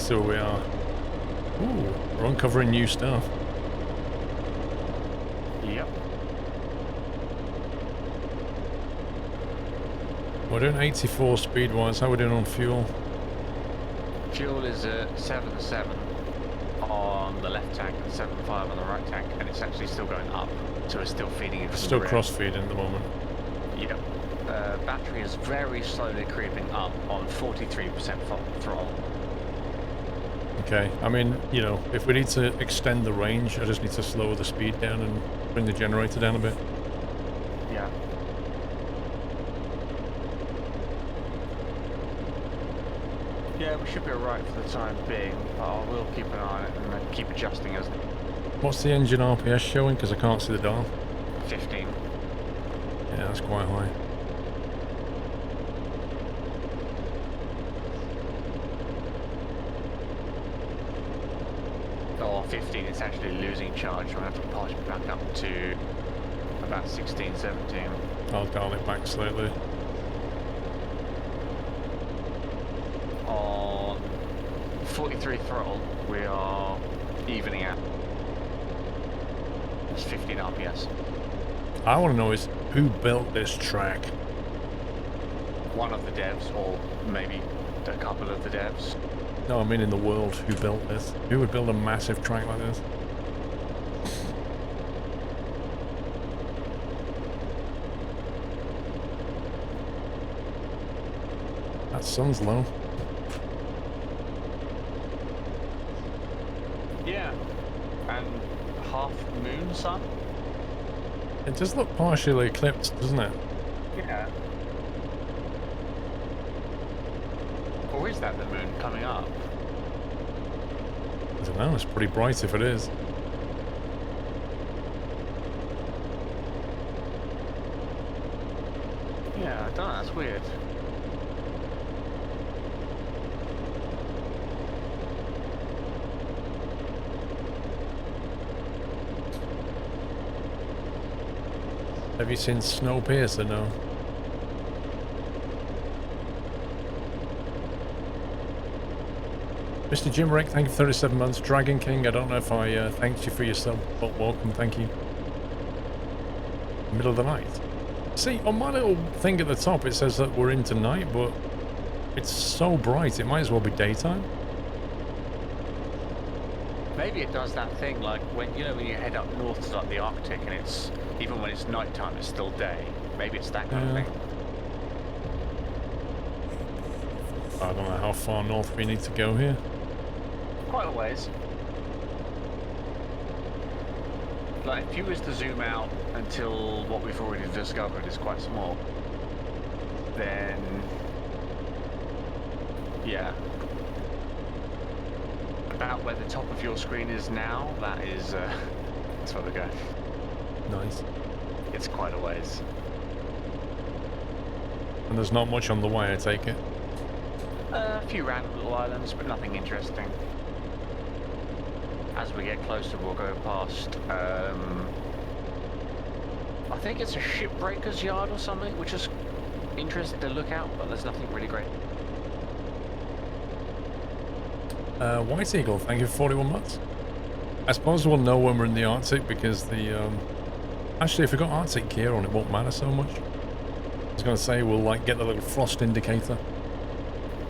see where we are. Ooh, we're uncovering new stuff. Yep. We're doing 84 speed-wise. How are we doing on fuel? Fuel is at 7.7 on the left tank and 7.5 on the right tank, and it's actually still going up, so we're still feeding it from Still the rear. cross-feeding at the moment. Yep. Battery is very slowly creeping up on 43% throttle. Okay, I mean, you know, if we need to extend the range, I just need to slow the speed down and bring the generator down a bit. Yeah. Yeah, we should be alright for the time being, but I will keep an eye on it and then keep adjusting as What's the engine RPS showing? Because I can't see the dial. 15. Yeah, that's quite high. Or 15, it's actually losing charge, so I have to polish it back up to about 16, 17. I'll dial it back slightly. On 43 throttle, we are evening out. It's 15 RPS. I want to know is who built this track? One of the devs, or maybe a couple of the devs. No, I mean in the world, who built this? Who would build a massive track like this? That sun's low. Yeah, and half moon sun. It does look partially eclipsed, doesn't it? Yeah. Or is that the moon coming up? I don't know, it's pretty bright if it is. Yeah, I don't know, that's weird. Have you seen Snowpiercer? No. Mr. Jim Rick, thank you for 37 months. Dragon King, I don't know if I thanked you for your sub, but welcome, thank you. Middle of the night. See, on my little thing at the top it says that we're into night, but it's so bright it might as well be daytime. Maybe it does that thing like when you head up north to like the Arctic and it's even when it's nighttime it's still day. Maybe it's that kind of thing. I don't know how far north we need to go here. Quite a ways. Like if you was to zoom out until what we've already discovered is quite small, then yeah. About where the top of your screen is now, that's where we're going. Nice. It's quite a ways. And there's not much on the way, I take it. A few random little islands, but nothing interesting. As we get closer, we'll go past, I think it's a shipbreaker's yard or something, which is interesting to look out, but there's nothing really great. White Eagle, thank you for 41 months. I suppose we'll know when we're in the Arctic because the, actually if we've got Arctic gear on it won't matter so much. I was going to say we'll like get the little frost indicator.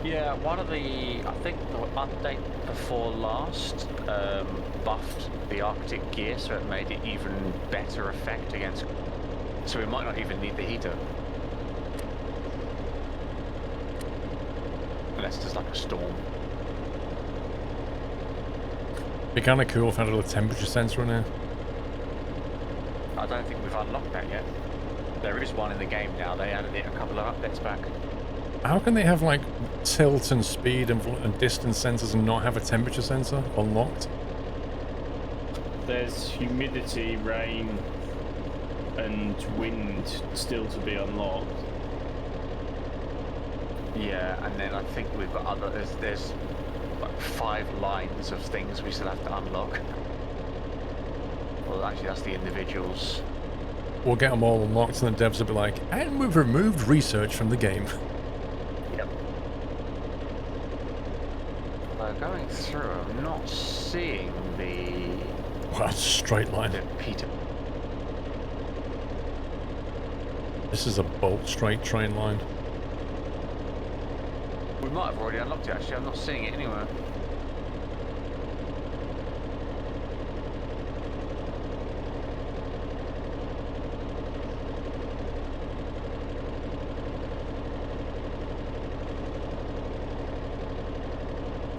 Yeah, one of the, I think the update before last buffed the Arctic gear so it made it even better effect against, so we might not even need the heater. Unless there's like a storm. Be kind of cool if I had a little temperature sensor in here. I don't think we've unlocked that yet. There is one in the game now, they added it a couple of updates back. How can they have like tilt and speed and distance sensors and not have a temperature sensor unlocked? There's humidity, rain, and wind still to be unlocked. Yeah, and then I think we've got other, there's like 5 lines of things we still have to unlock. Well, actually that's the individuals. We'll get them all unlocked and the devs will be like, and we've removed research from the game. Yep. going through, I'm not seeing the Wow, straight line. Peter. This is a bolt straight train line. We might have already unlocked it. Actually, I'm not seeing it anywhere.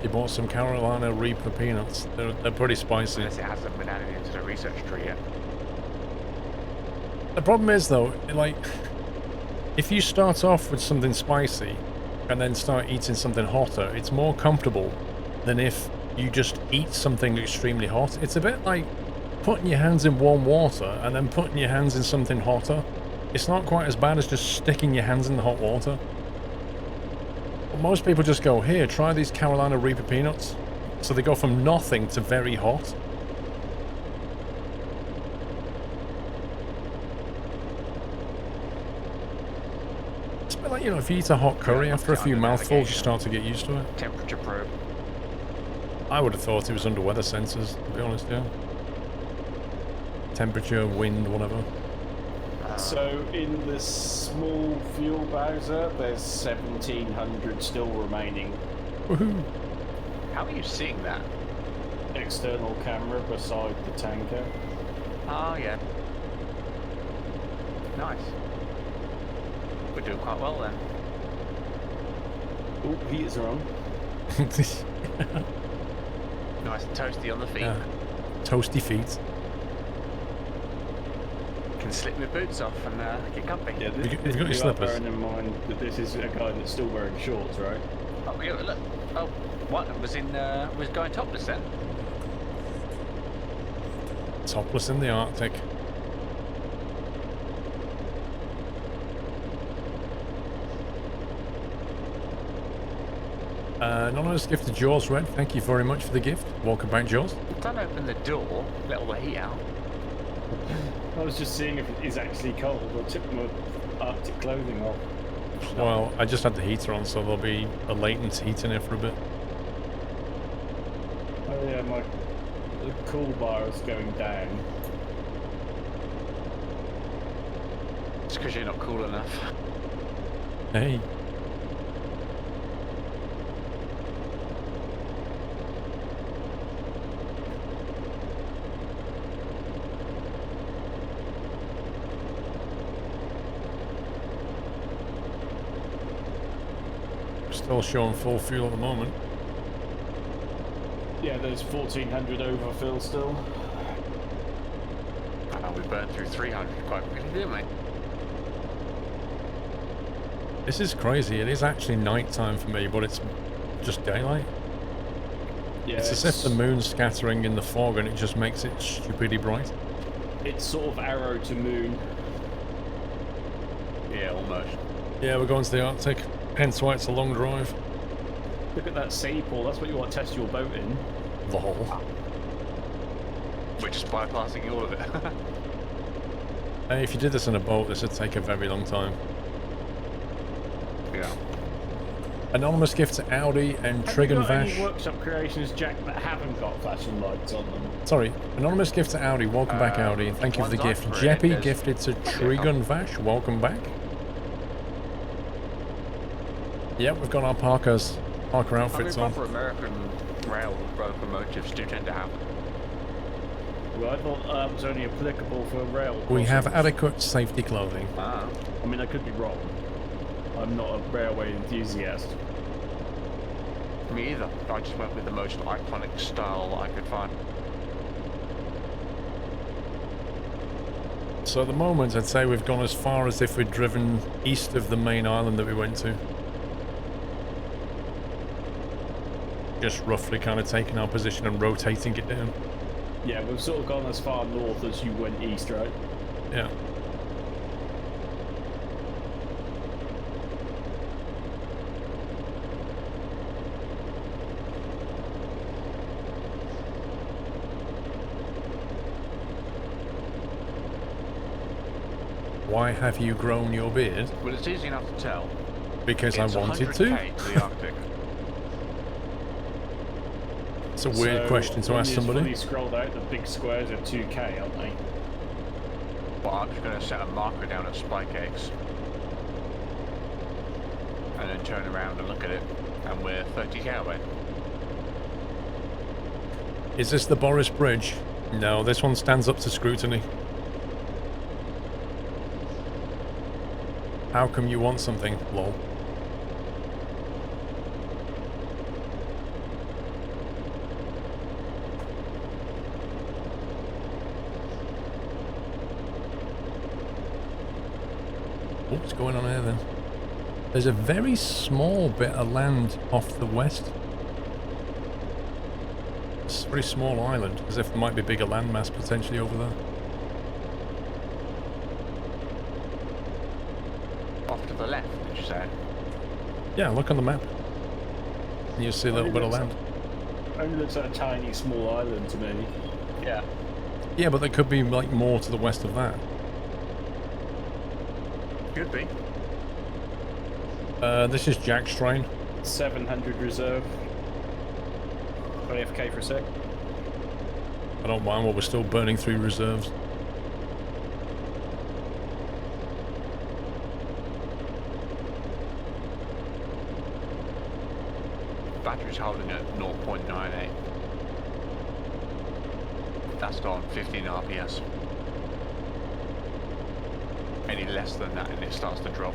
You bought some Carolina Reaper peanuts. They're pretty spicy. Unless it hasn't been added into the research tree yet. The problem is though, like, if you start off with something spicy and then start eating something hotter, it's more comfortable than if you just eat something extremely hot. It's a bit like putting your hands in warm water and then putting your hands in something hotter. It's not quite as bad as just sticking your hands in the hot water. But most people just go, here, try these Carolina Reaper peanuts. So they go from nothing to very hot. It's a bit like, you know, if you eat a hot curry, after a few mouthfuls, you start to get used to it. Temperature probe. I would have thought it was under weather sensors, to be honest, yeah. Temperature, wind, whatever. So in the small fuel Bowser, there's 1,700 still remaining. Woohoo! How are you seeing that? External camera beside the tanker. Oh, yeah. Nice. We're doing quite well then. Oh, heaters are on. Nice and toasty on the feet. Yeah. Toasty feet. Can slip my boots off and get comfy. Yeah, You got your slippers. Bearing in mind that this is a guy that's still wearing shorts, right? Oh, yeah, look. Oh, what? Was going topless then? Topless in the Arctic. Anonymous gift to Jaws Red. Thank you very much for the gift. Welcome back, Jaws. Don't open the door. Let all the heat out. I was just seeing if it is actually cold. I took my Arctic clothing off. Well, I just had the heater on, so there'll be a latent heat in it for a bit. Oh yeah, the cool bar is going down. It's because you're not cool enough. Hey. Still showing full fuel at the moment. Yeah, there's 1,400 overfill still. We burned through 300 quite quickly, didn't we? This is crazy. It is actually night time for me, but it's just daylight. Yeah, It's as if the moon's scattering in the fog and it just makes it stupidly bright. It's sort of arrow to moon. Yeah, almost. Yeah, we're going to the Arctic. Hence why it's a long drive. Look at that sea pool. That's what you want to test your boat in. Lol. We're just bypassing all of it. Hey, if you did this in a boat, this would take a very long time. Yeah. Anonymous gift to Audi and Trig and Have you got Vash. any workshop creations, Jack, that haven't got flashing lights on them? Sorry, anonymous gift to Audi. Welcome back, Audi. And thank you for the one's gift. on for it, Jeppy there's- gifted to Trig and Vash. Welcome back. Yep, we've got our Parker outfits on. Proper American rail locomotives do tend to have. Well, I thought that was only applicable for rail. We have crossings. adequate safety clothing. Ah. I mean, I could be wrong. I'm not a railway enthusiast. Me either. I just went with the most iconic style I could find. So at the moment, I'd say we've gone as far as if we'd driven east of the main island that we went to. Just roughly kind of taking our position and rotating it down. Yeah, we've sort of gone as far north as you went east, right? Yeah. Why have you grown your beard? Well, it's easy enough to tell. Because It's I wanted 100K to. to the Arctic. It's a weird question to ask somebody. When you fully scrolled out, the big squares are 2K, aren't they? Well, I'm just going to set a marker down at Spike Eggs. And then turn around and look at it. And we're 30k away. Is this the Boris Bridge? No, this one stands up to scrutiny. How come you want something? Lol. What's going on here then? There's a very small bit of land off the west. It's a very small island, as if there might be a bigger landmass potentially over there. Off to the left, did you say? Yeah, look on the map. And you'll see a little bit of land. Only looks like a tiny, small island to me. Yeah. Yeah, but there could be like more to the west of that. Could be. This is Jack's train. 700 reserve. 20 FK for a sec. I don't mind while we're still burning through reserves. Battery's holding at 0.98. That's on 15 RPS. Any less than that and it starts to drop.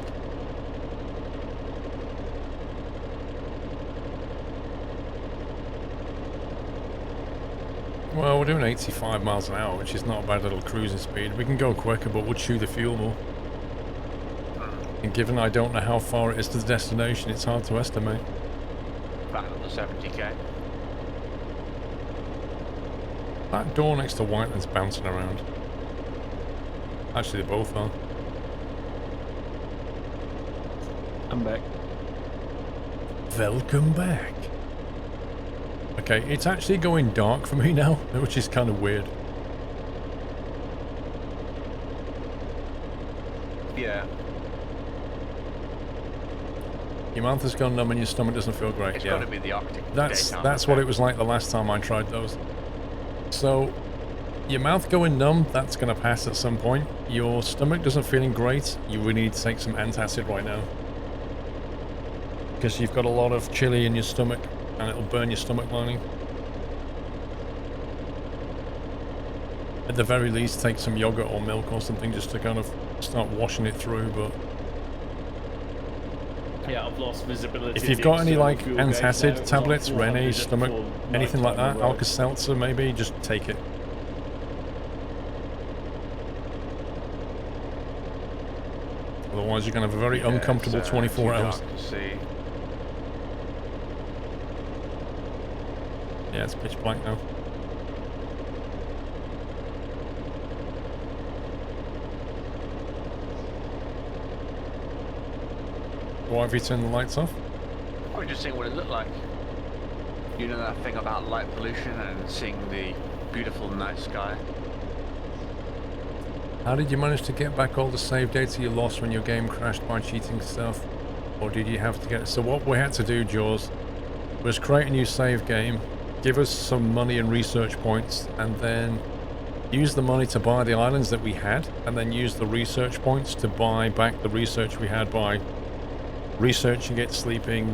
Well, we're doing 85 miles an hour, which is not a bad little cruising speed. We can go quicker, but we'll chew the fuel more. And given I don't know how far it is to the destination, it's hard to estimate. Back up to 70k. That door next to Whiteland's bouncing around. Actually, they both are. I'm back. Welcome back. Okay, it's actually going dark for me now, which is kind of weird. Yeah. Your mouth has gone numb and your stomach doesn't feel great. It's Yeah, got to be the Arctic. that's what it was like the last time I tried those. So, your mouth going numb, that's going to pass at some point. Your stomach doesn't feeling great. You really need to take some antacid right now. Because you've got a lot of chili in your stomach and it'll burn your stomach lining. At the very least, take some yogurt or milk or something just to kind of start washing it through, but... Yeah, I've lost visibility. If you've got any like antacid tablets, Rene, stomach, anything like that, Alka-Seltzer maybe, just take it. Otherwise you're going to have a very uncomfortable 24 hours. Yeah, it's pitch black now. Why have you turned the lights off? I was just seeing what it looked like. You know that thing about light pollution and seeing the beautiful night sky? How did you manage to get back all the save data you lost when your game crashed by cheating stuff? Or did you have to get... So what we had to do, Jaws, was create a new save game, give us some money and research points, and then use the money to buy the islands that we had, and then use the research points to buy back the research we had by researching it, sleeping,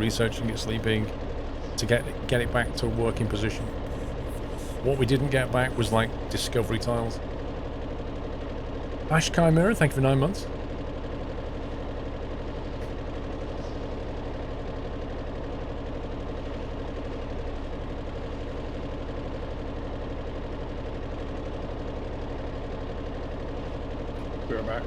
to get it back to a working position. What we didn't get back was like discovery tiles. Ash Chimera, thank you for 9 months. We're back.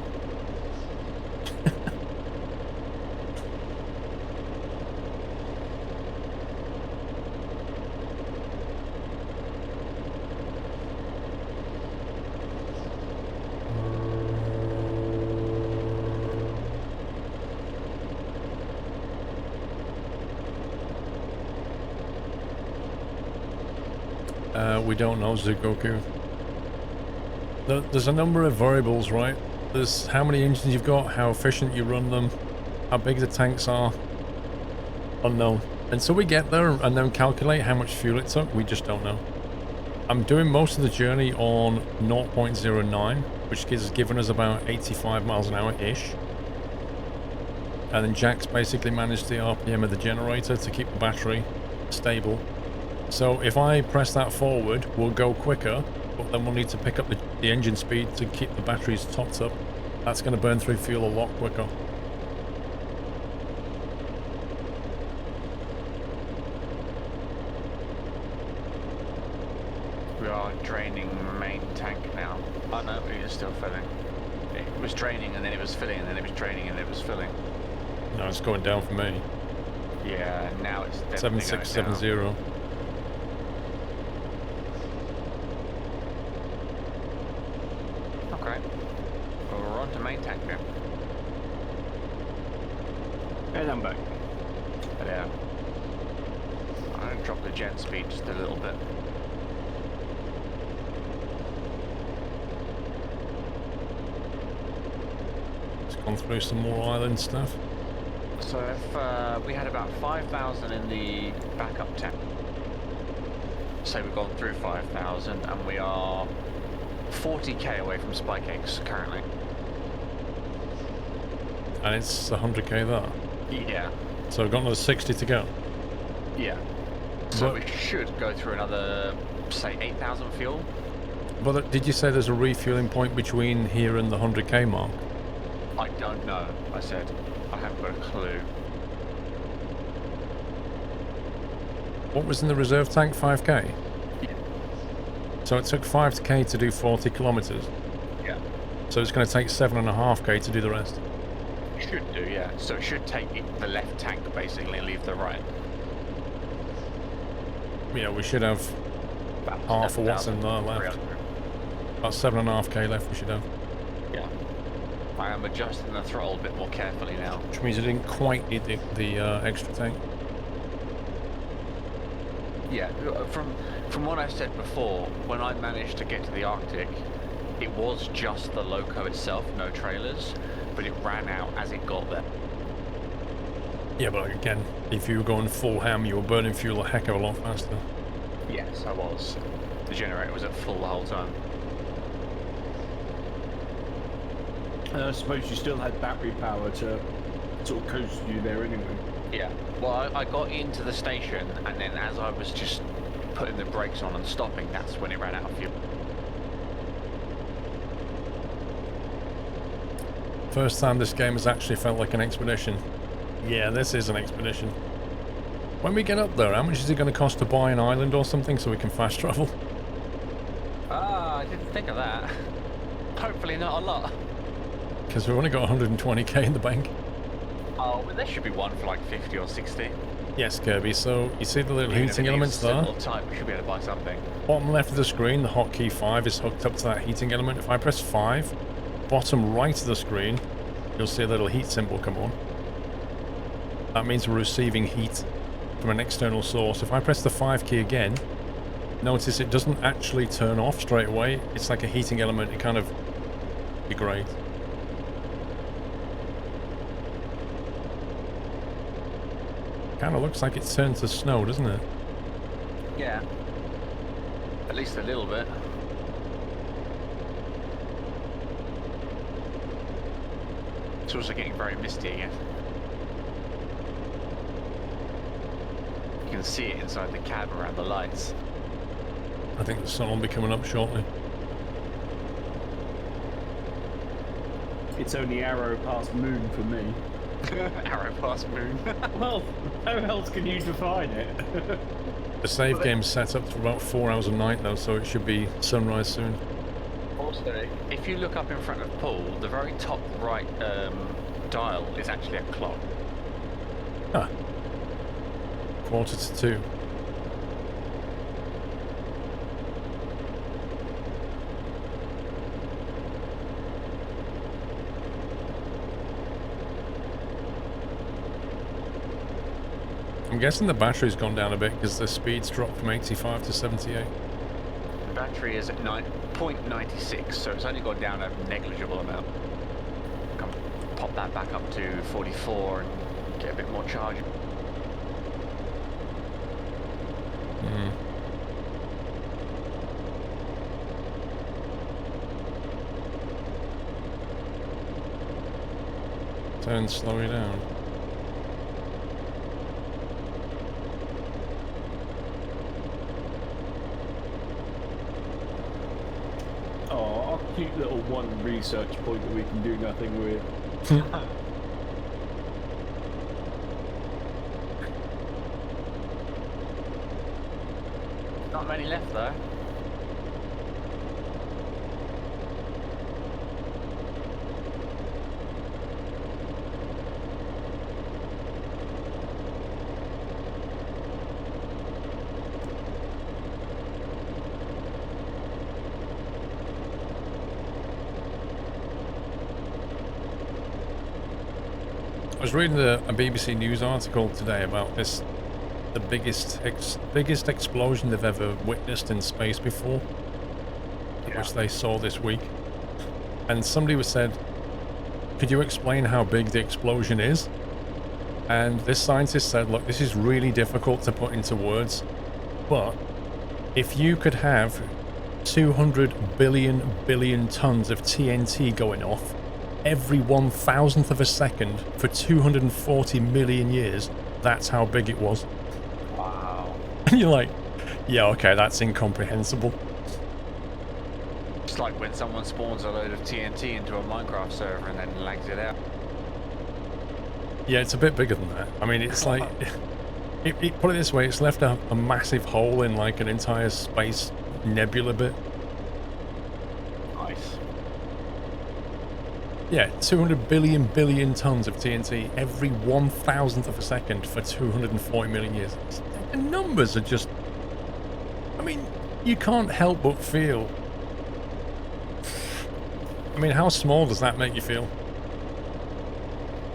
We don't know, Zugoku. There's a number of variables, right? There's how many engines you've got, how efficient you run them, how big the tanks are. Unknown. Until we get there and then calculate how much fuel it took, we just don't know. I'm doing most of the journey on 0.09, which has given us about 85 miles an hour-ish. And then Jack's basically managed the RPM of the generator to keep the battery stable. So if I press that forward, we'll go quicker, but then we'll need to pick up the engine speed to keep the batteries topped up. That's going to burn through fuel a lot quicker. We are draining main tank now. Oh no, it is still filling. It was draining and then it was filling and then it was draining and it was filling. No, it's going down for me. Yeah, now it's definitely 7670. Okay. Well, we're on to main tank now. And I'm back. But yeah. I'm going to drop the gen speed just a little bit. It's gone through some more island stuff. So if we had about 5,000 in the backup tank, say we've gone through 5,000 and we are 40k away from spike eggs currently. And it's 100k there. Yeah. So we've got another 60 to go. Yeah. So But- we should go through another, say, 8,000 fuel. But did you say there's a refueling point between here and the 100k mark? I don't know, I said. I haven't got a clue. What was in the reserve tank? 5k? Yeah. So it took 5k to do 40 kilometers. Yeah. So it's going to take 7.5k to do the rest. Should do, yeah. So it should take the left tank basically and leave the right. Yeah, we should have About half of what's in there left. 7,300. About 7.5k left we should have. Yeah. I am adjusting the throttle a bit more carefully now. Which means I didn't quite need the extra tank. Yeah, from what I said before, when I managed to get to the Arctic, it was just the loco itself, no trailers, but it ran out as it got there. Yeah, but again, if you were going full ham, you were burning fuel a heck of a lot faster. Yes, I was. The generator was at full the whole time. I suppose you still had battery power to sort of coast you there anyway. Yeah. Well, I got into the station, and then as I was just putting the brakes on and stopping, that's when it ran out of fuel. First time this game has actually felt like an expedition. Yeah, this is an expedition. When we get up there, how much is it going to cost to buy an island or something so we can fast travel? Ah, I didn't think of that. Hopefully not a lot. Because we've only got 120k in the bank. Oh, but there should be one for like 50 or 60. Yes, Kirby, so you see the little Even if heating it elements is a there? little tight, we should be able to buy something. Bottom left of the screen, the hotkey 5 is hooked up to that heating element. If I press 5, bottom right of the screen, you'll see a little heat symbol come on. That means we're receiving heat from an external source. If I press the 5 key again, notice it doesn't actually turn off straight away. It's like a heating element, it kind of degrades. Kind of looks like it's turned to snow, doesn't it? Yeah. At least a little bit. It's also getting very misty again. You can see it inside the cab around the lights. I think the sun will be coming up shortly. It's only arrow past moon for me. Arrow past moon. Well, how else can you define it? The save game's set up for about 4 hours a night though, so it should be sunrise soon. Also, if you look up in front of Paul, the very top right dial is actually a clock. Ah. 1:45. I'm guessing the battery's gone down a bit because the speed's dropped from 85 to 78. The battery is at 0.96, so it's only gone down a negligible amount. Come pop that back up to 44 and get a bit more charge. Hmm. Turn slowly down. Oh, our cute little one research point that we can do nothing with. Not many left though. I was reading a BBC News article today about this, the biggest explosion they've ever witnessed in space before, which they saw this week. And somebody was said, could you explain how big the explosion is? And this scientist said, look, this is really difficult to put into words, but if you could have 200 billion tons of TNT going off every 1,000th of a second for 240 million years, that's how big it was. Wow. And you're like, yeah, okay, that's incomprehensible. It's like when someone spawns a load of TNT into a Minecraft server and then lags it out. Yeah, it's a bit bigger than that. I mean, it's like, put it this way, it's left a massive hole in like an entire space nebula bit. Nice. Yeah, 200 billion tons of TNT every 1,000th of a second for 240 million years. The numbers are just... I mean, you can't help but feel... I mean, how small does that make you feel?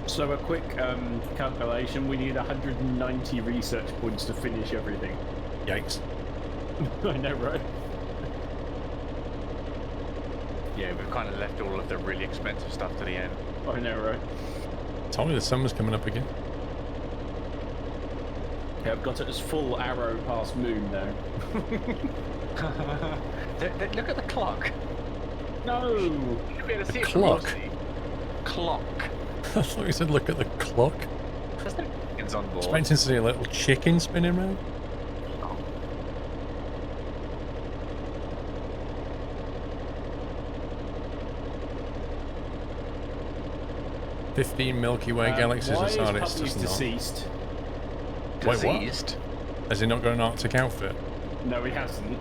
So a quick calculation, we need 190 research points to finish everything. Yikes. I know, right? Yeah, we've kind of left all of the really expensive stuff to the end. I know, right? Told you the summer's coming up again. Yeah, I've got it as full arrow past moon now. Look at the clock. No! You should be able to see it from clock? your seat. Clock. I thought you said look at the clock. There's no chickens on board. Expecting to see a little chicken spinning around. Oh. 15 Milky Way galaxies why aside, is it's Puppy's just not. deceased? Wait, what? Diseased. Has he not got an Arctic outfit? No, he hasn't.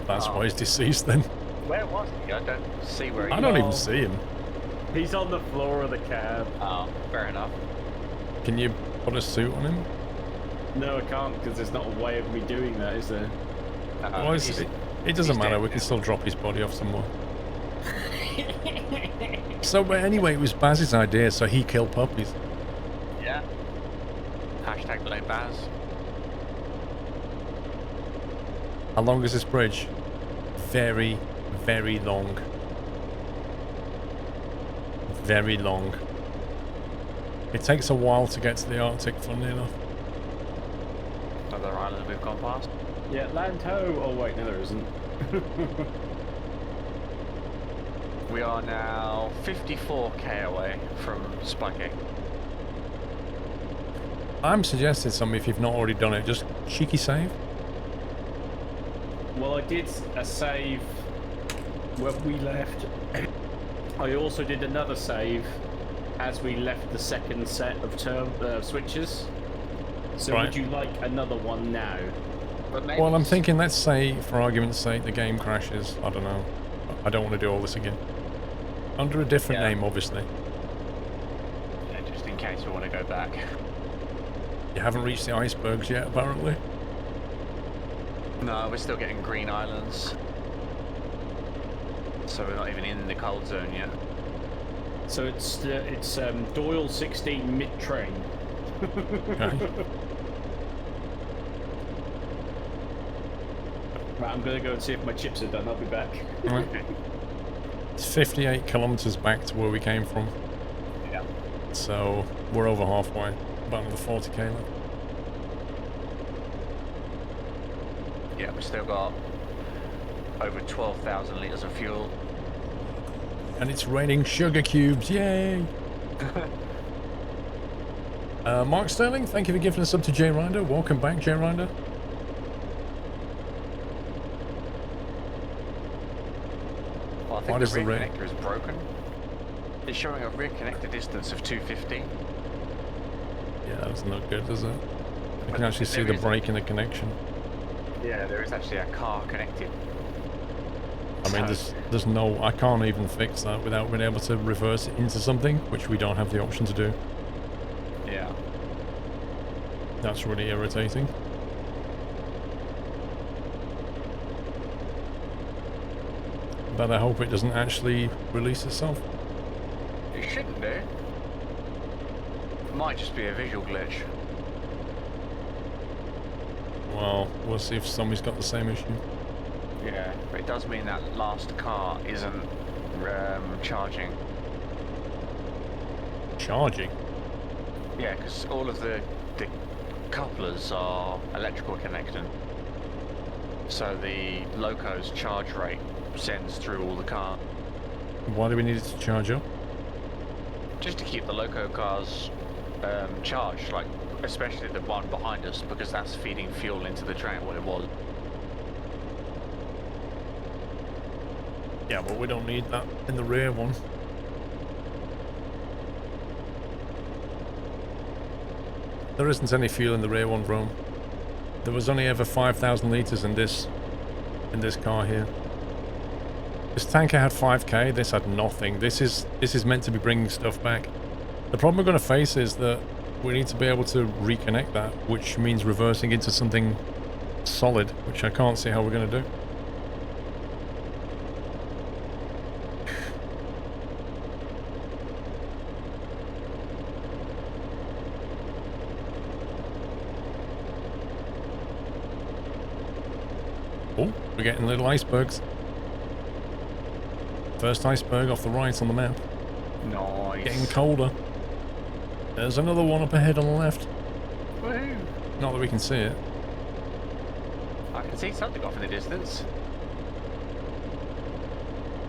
That's Oh. why he's deceased then. Where was he? I don't see where he I don't No. even see him. He's on the floor of the cab. Oh, fair enough. Can you put a suit on him? No, I can't, because there's not a way of me doing that, is there? Well, He's- it doesn't he's matter, dead we can now. still drop his body off somewhere. So anyway, it was Baz's idea, so he killed puppies. Yeah. Hashtag blame Baz. How long is this bridge? Very, very long. Very long. It takes a while to get to the Arctic, funnily enough. Another island we've gone past. Yeah, land ho! Oh wait, no there isn't. We are now 54k away from Spike Egg. I'm suggesting something if you've not already done it, just cheeky save. Well, I did a save when we left. I also did another save as we left the second set of switches. So Right. would you like another one now? But maybe Well, I'm thinking, let's say, for argument's sake, the game crashes. I don't know. I don't want to do all this again. Under a different Yeah. name, obviously. yeah, just in case we want to go back. You haven't reached the icebergs yet, apparently. No, we're still getting green islands. So we're not even in the cold zone yet. So it's Doyle 16 mid train. Okay. Right, I'm gonna go and see if my chips are done. I'll be back. Right. It's 58 kilometers back to where we came from. Yeah. So we're over halfway. About another 40k left. We've still got over 12,000 litres of fuel. And it's raining sugar cubes, yay! Mark Sterling, thank you for giving us up to Jay Rinder. Welcome back, Jay Rinder. Well, I Why think does the the rear rain- connector is broken. It's showing a rear connector distance of 250. Yeah, that doesn't look good, does it? You can actually see There the is- break in the connection. Yeah, there is actually a car connected. I mean, there's no... I can't even fix that without being able to reverse it into something, which we don't have the option to do. Yeah. That's really irritating. But I hope it doesn't actually release itself. It shouldn't do. Might just be a visual glitch. Well, we'll see if somebody's got the same issue. Yeah, but it does mean that last car isn't charging. Charging? Yeah, because all of the couplers are electrical connected. So the loco's charge rate sends through all the cars. Why do we need it to charge up? Just to keep the loco cars charged, like especially the one behind us, because that's feeding fuel into the train. What it was. Yeah, but we don't need that in the rear one. There isn't any fuel in the rear one, Rome. There was only ever 5,000 litres in this car here. This tanker had 5k, this had nothing. This is meant to be bringing stuff back. The problem we're going to face is that we need to be able to reconnect that, which means reversing into something solid, which I can't see how we're going to do. Oh, we're getting little icebergs. First iceberg off the right on the map. Nice. Getting colder. There's another one up ahead on the left. Woohoo! Not that we can see it. I can see something off in the distance.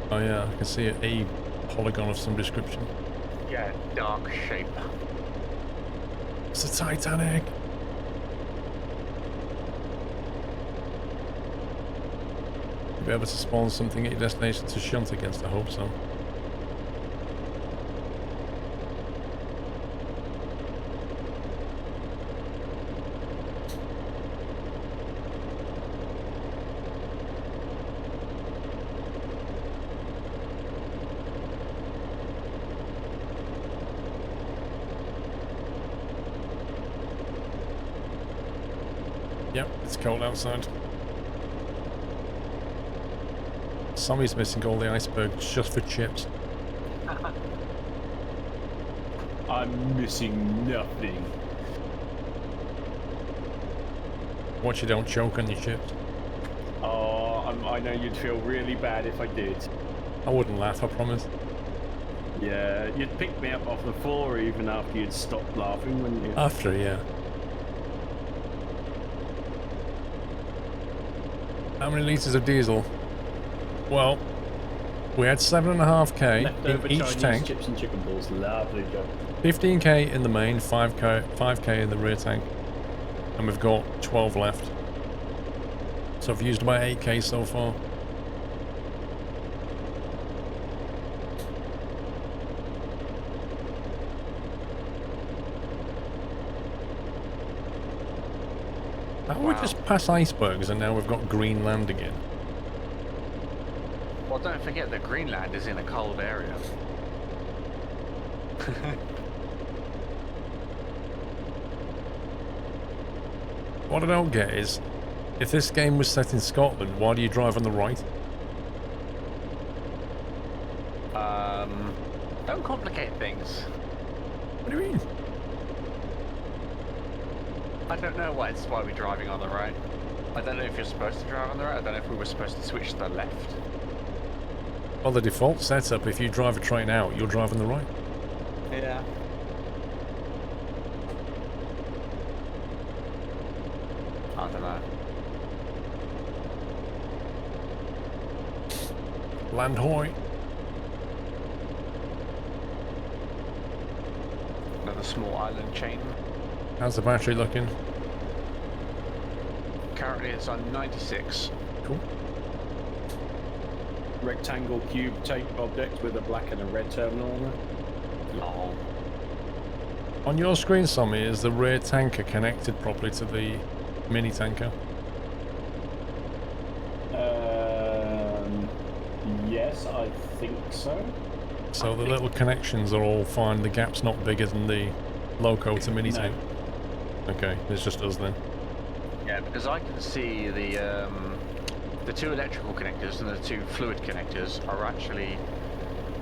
Oh yeah, I can see a polygon of some description. Yeah, dark shape. It's the Titanic! You'll be able to spawn something at your destination to shunt against, I hope so. Yep, it's cold outside. Sammy's missing all the icebergs just for chips. I'm missing nothing. Watch you don't choke on your chips. Oh, I know you'd feel really bad if I did. I wouldn't laugh, I promise. Yeah, you'd pick me up off the floor even after you'd stopped laughing, wouldn't you? After, yeah. How many litres of diesel? Well, we had 7.5k Leftover in each Chinese tank. chips and chicken balls, lovely job. 15k in the main, 5k in the rear tank. And we've got 12 left. So I've used about 8k so far. How we just pass icebergs and now we've got green land again? Well, don't forget that Greenland is in a cold area. What I don't get is, if this game was set in Scotland, why do you drive on the right? Don't complicate things. What do you mean? I don't know why we're driving on the right. I don't know if you're supposed to drive on the right. I don't know if we were supposed to switch to the left. Well, the default setup, if you drive a train out, you'll drive on the right. Yeah. I don't know. Land hoy. Another small island chain. How's the battery looking? Currently it's on 96. Cool. Rectangle cube tape object with a black and a red terminal on it. Lol. On your screen, Sammy, is the rear tanker connected properly to the mini tanker? Yes, I think so. So the little connections are all fine. The gap's not bigger than the loco to mini No. tank. Okay, it's just us then. Yeah, because I can see the two electrical connectors and the two fluid connectors are actually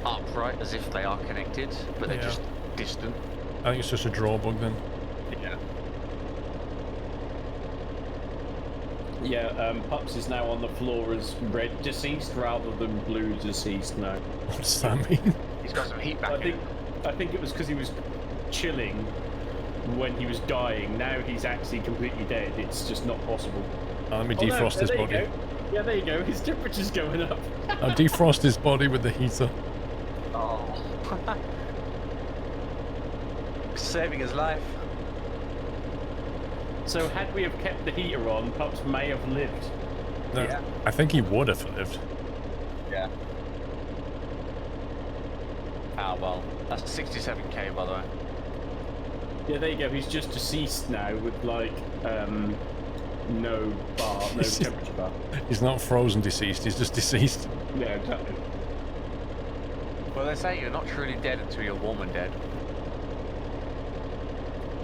upright as if they are connected, but they're Yeah. just distant. I think it's just a draw bug then. Yeah. Yeah, Pups is now on the floor as red deceased rather than blue deceased now. What does that mean? He's got some heat back in. I think it was because he was chilling when he was dying. Now he's actually completely dead. It's just not possible. Let me Oh, no, defrost his there you body. go. Yeah, there you go. His temperature's going up. I'll defrost his body with the heater. Oh. Saving his life. So had we have kept the heater on, Pups may have lived. No, Yeah. I think he would have lived. Yeah. Ah, well. That's 67k, by the way. Yeah, there you go. He's just deceased now with like no bar, no temperature bar. He's not frozen deceased, he's just deceased. Yeah, exactly. Well, they say you're not truly dead until you're warm and dead.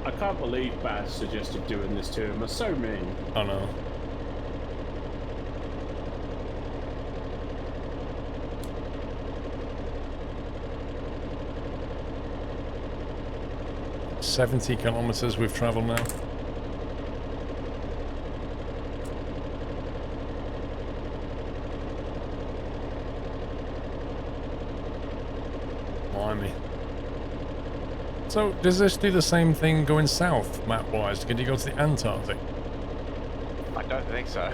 I can't believe Baz suggested doing this to him. Are so mean. Oh no. "70 kilometers we've travelled now." Blimey. So, does this do the same thing going south, map-wise? Can you go to the Antarctic? I don't think so.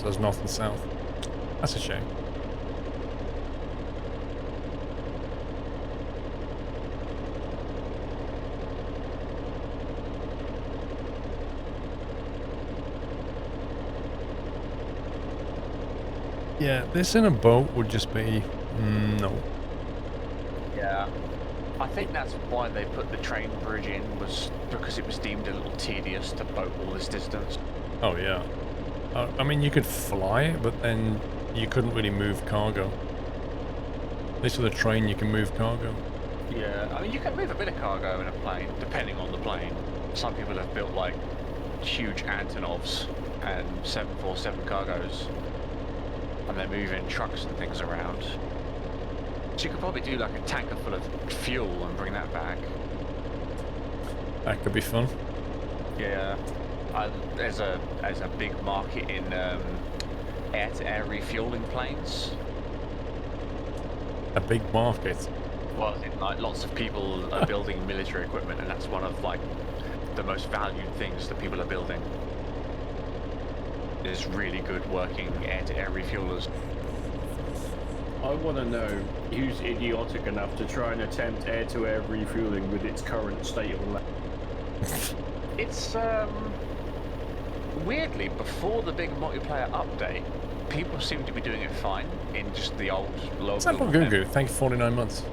So there's north and south. That's a shame. Yeah, this in a boat would just be... no. Yeah. I think that's why they put the train bridge in, was because it was deemed a little tedious to boat all this distance. Oh, yeah. I mean, you could fly it, but then you couldn't really move cargo. At least with a train, you can move cargo. Yeah, I mean, you can move a bit of cargo in a plane, depending on the plane. Some people have built, like, huge Antonovs and 747 cargos, and they're moving trucks and things around. So you could probably do, like, a tanker full of fuel and bring that back. That could be fun. Yeah. There's a big market in air-to-air refueling planes. A big market. Well, like lots of people are building military equipment, and that's one of like the most valued things that people are building. Is really good working air-to-air refuelers. I want to know who's idiotic enough to try and attempt air-to-air refueling with its current state of land. It's weirdly, before the big multiplayer update, people seem to be doing it fine in just the old local. Sample Gugu, thank you for 49 months.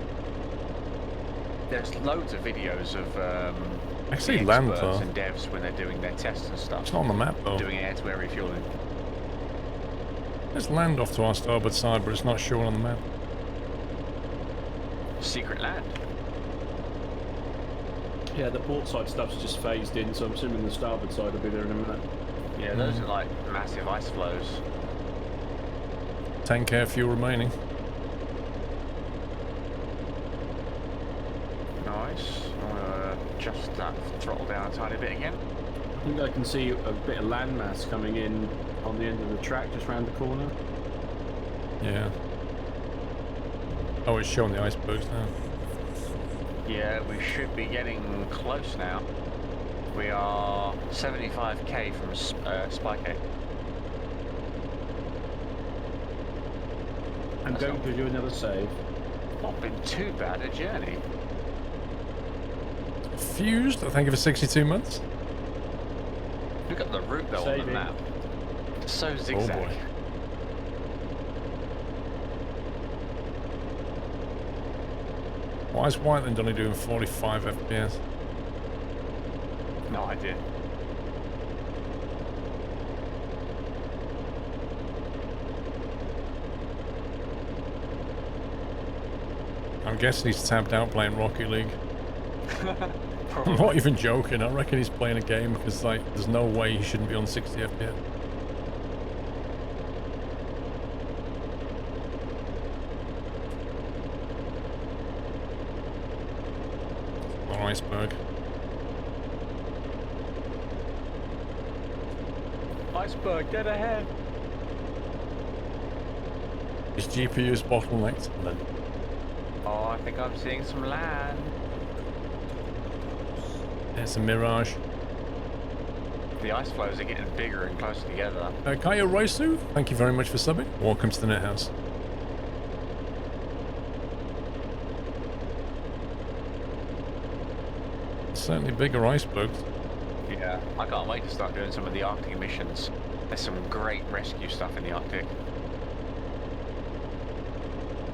There's loads of videos of Actually, the land experts though. and devs when they're doing their tests and stuff. It's not on the map though. Doing air-to-air refueling. There's land off to our starboard side, but it's not shown on the map. Secret land. Yeah, the port side stuff's just phased in, so I'm assuming the starboard side will be there in a minute. Yeah, those are like massive ice flows. 10k fuel remaining. Nice. I'm gonna adjust that throttle down a tiny bit again. I think I can see a bit of landmass coming in on the end of the track, just round the corner. Yeah. Oh, it's showing the icebergs now. Yeah, we should be getting close now. We are 75k from Spike 8. I'm That's going not- to do another save. Not been too bad a journey. Fused, thank you for 62 months. Look at the route though on Saving. the map. So zigzag. boy. Why is Whiteland only doing 45 FPS? No idea. I'm guessing he's tapped out playing Rocket League. I'm Probably. not even joking, I reckon he's playing a game because like there's no way he shouldn't be on 60 FPS. Or Iceberg. Iceberg, get ahead. His GPU's bottlenecked. And then Oh, I think I'm seeing some land. there's a mirage. The ice flows are getting bigger and closer together. Kaya Roisu, thank you very much for subbing. Welcome to the Net House. Certainly bigger icebergs. Yeah, I can't wait to start doing some of the Arctic missions. There's some great rescue stuff in the Arctic.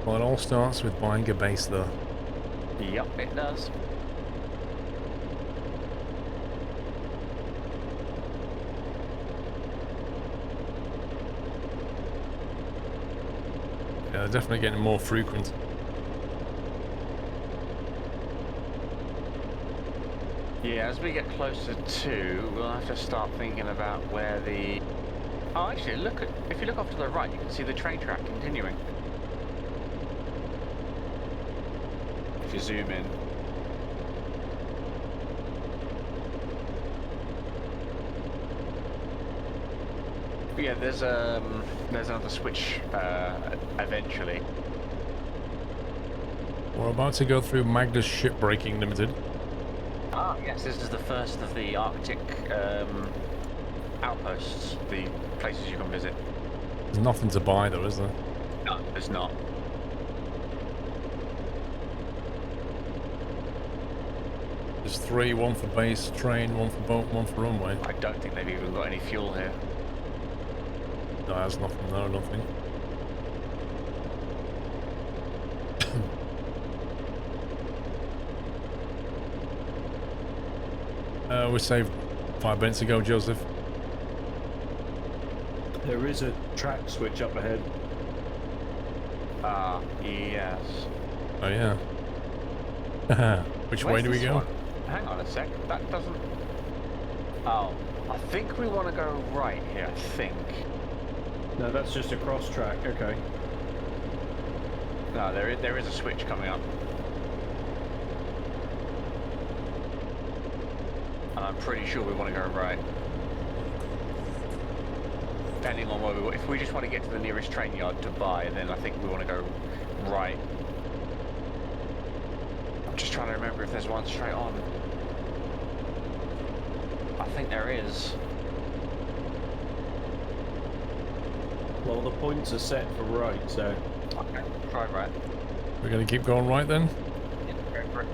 Well, it all starts with buying a base though. Yup, it does. Yeah, they're definitely getting more frequent. Yeah, as we get closer to, we'll have to start thinking about where the... Oh, actually, look at... If you look off to the right, you can see the train track continuing. If you zoom in. But yeah, there's another switch eventually. We're about to go through Magnus Shipbreaking Limited. Ah, yes, this is the first of the Arctic outposts, the places you can visit. There's nothing to buy though, is there? No, there's not. There's three, one for base, train, one for boat, one for runway. I don't think they've even got any fuel here. No, there's nothing there, I don't think. We saved 5 minutes ago, Joseph. There is a track switch up ahead. Ah, yes. Oh yeah. Which way Where's do we this go? one? Hang on a sec, that doesn't... Oh, I think we want to go right here, I think. No, that's just a cross track. Okay. No, there is a switch coming up. And I'm pretty sure we want to go right. Depending on where we... If we just want to get to the nearest train yard to buy, then I think we want to go right. I'm just trying to remember if there's one straight on. I think there is. Well, the points are set for right, so... Okay, try right. We're gonna keep going right then? Yeah, go for it.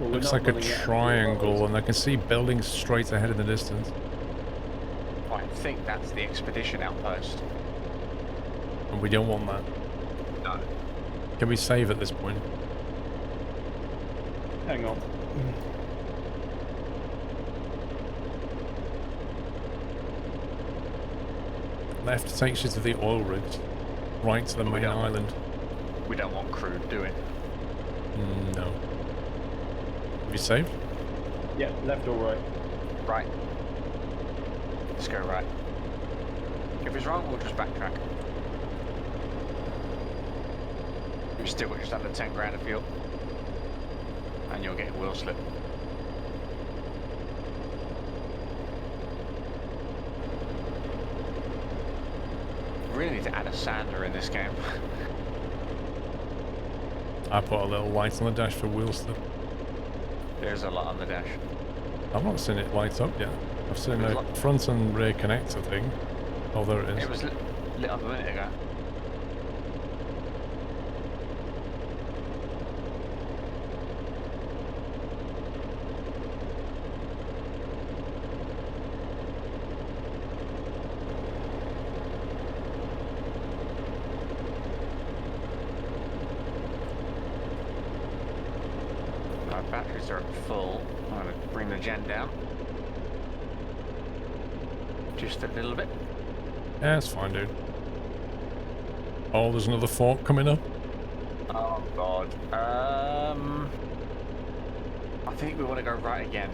Well, we're Looks not like a running out of triangle fuel, and I can see buildings straight ahead in the distance. I think that's the expedition outpost. And we don't want that. No. Can we save at this point? Hang on. Left takes you to the oil rigs. Right to the Oh, we main don't. island. We don't want crude, do we? No. Have you saved? Yeah, left or right? Right. Let's go right. If it's wrong, we'll just backtrack. We've still got just under 10 grand of fuel. And you'll get a wheel slip. Really need to add a sander in this game. I put a little light on the dash for wheel slip. There's a lot on the dash. I've not seen it light up yet. I've seen There's a lot- front and rear connector thing. Oh, there it is. It was lit up a minute ago. Our batteries are at full. I'm going to bring the gen down. Just a little bit. Yeah, it's fine, dude. Oh, there's another fork coming up. Oh god. I think we want to go right again.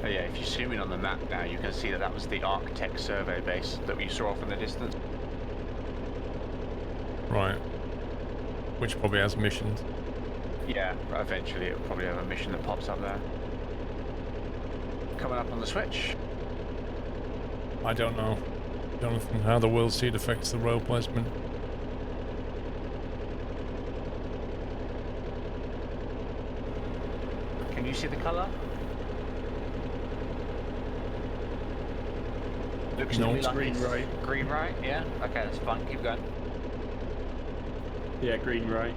Oh yeah, if you zoom in on the map now, you can see that that was the Arctech survey base that we saw off in the distance. Right. Which probably has missions. Yeah, eventually it'll probably have a mission that pops up there. Coming up on the switch. I don't know, Jonathan, how the world seed affects the road placement. Can you see the colour? Looks No, to me it's like green right. Green right, yeah? Okay, that's fine, keep going. Yeah, green right.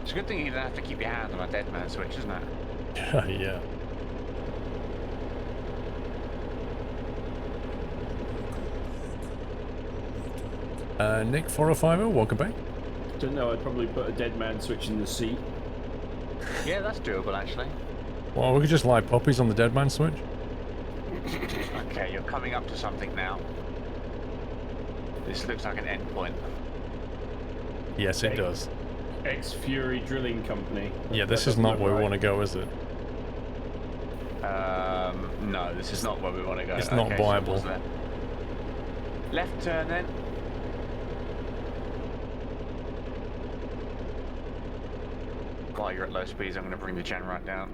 It's a good thing you don't have to keep your hand on a dead man switch, isn't it? Yeah. Nick 4050, welcome back. Don't know, I'd probably put a dead man switch in the seat. Yeah, that's doable actually. Well, we could just light puppies on the dead man switch. Okay, you're coming up to something now. This looks like an endpoint. Yes, it does. Ex-Fury Drilling Company. Yeah, this That is not doesn't where look we right. want to go, is it? No, this is not where we want to go. It's not Okay, so viable. what's left? Left turn then. While you're at low speeds, I'm going to bring the gen right down.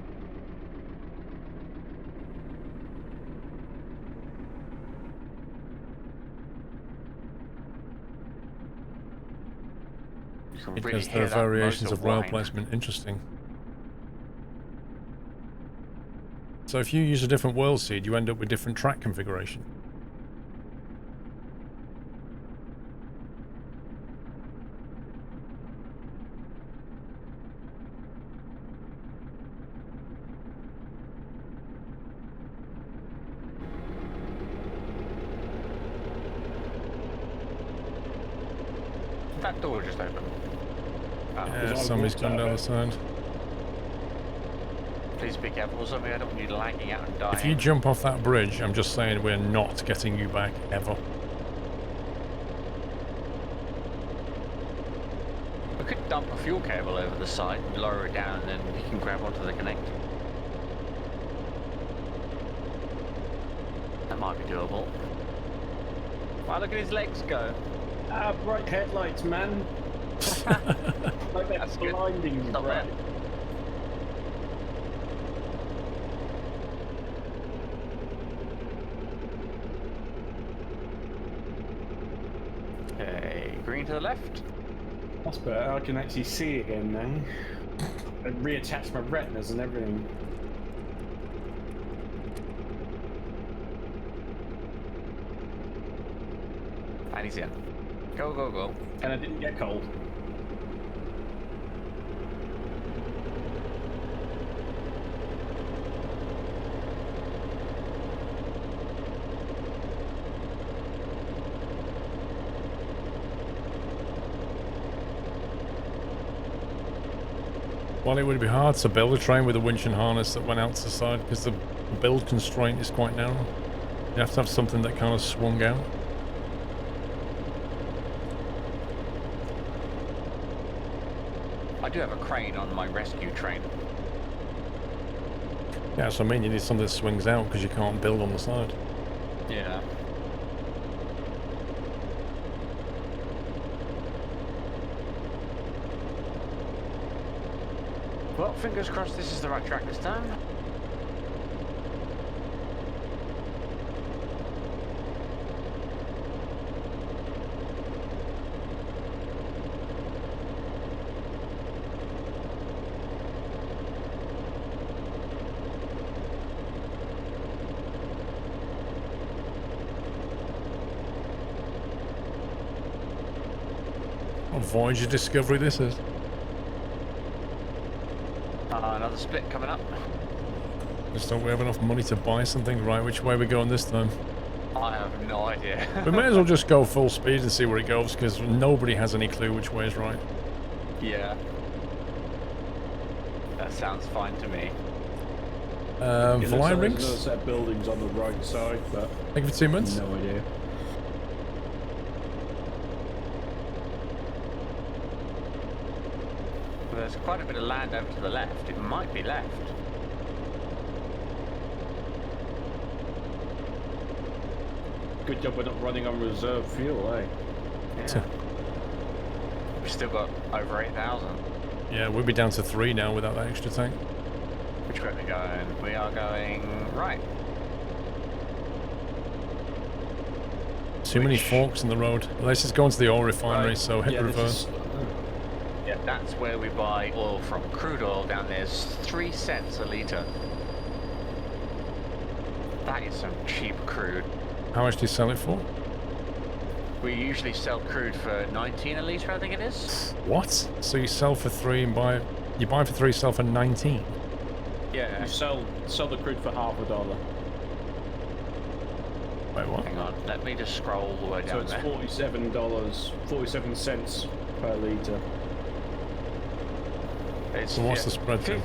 You can really Because there hear are that variations motor of rail whine. placement. Interesting. So if you use a different world seed, you end up with different track configuration. That door just opened. Oh, Yeah, I somebody's walked gone out down of the it. side. please be careful, something I don't want you lagging out and dying. If you jump off that bridge, I'm just saying we're not getting you back, ever. We could dump a fuel cable over the side, lower it down, and then you can grab onto the connector. That might be doable. Wow, look at his legs go. Ah, bright headlights, man. Like that That's good. blinding Stop bright. there. Okay, green to the left. That's better. I can actually see again now. And reattach my retinas and everything. And he's in. Go, go, go. And I didn't get cold. Well, it would be hard to build a train with a winch and harness that went out to the side because the build constraint is quite narrow. You have to have something that kind of swung out. I do have a crane on my rescue train. Yeah, so I mean you need something that swings out because you can't build on the side. Yeah. Well, fingers crossed this is the right track this time. What Voyager Discovery this is. Another split coming up. Just don't we have enough money to buy something? Right, which way are we going this time? I have no idea. We may as well just go full speed and see where it goes because nobody has any clue which way is right. Yeah. That sounds fine to me. Fly There's rinks? another set of buildings on the right side, but Thank you for 2 months. no idea. Well, there's quite a bit of land over to the left. It might be left. Good job we're not running on reserve fuel, eh? Yeah. We've still got over 8,000. Yeah, we'll be down to 3 now without that extra tank. Which way are we going? We are going right. Too many forks in the road. Unless it's going to the oil refinery, Right. so hit Yeah, the this reverse. is- Yeah, that's where we buy oil from. Crude oil down there is 3 cents a litre. That is some cheap crude. How much do you sell it for? We usually sell crude for 19 a litre, I think it is. What? So you sell for 3 and buy... You buy for 3, sell for 19? Yeah. You sell the crude for $half. Wait, what? Hang on, let me just scroll all the way So down it's there. $47 cents per litre. It's, So what's the spread then?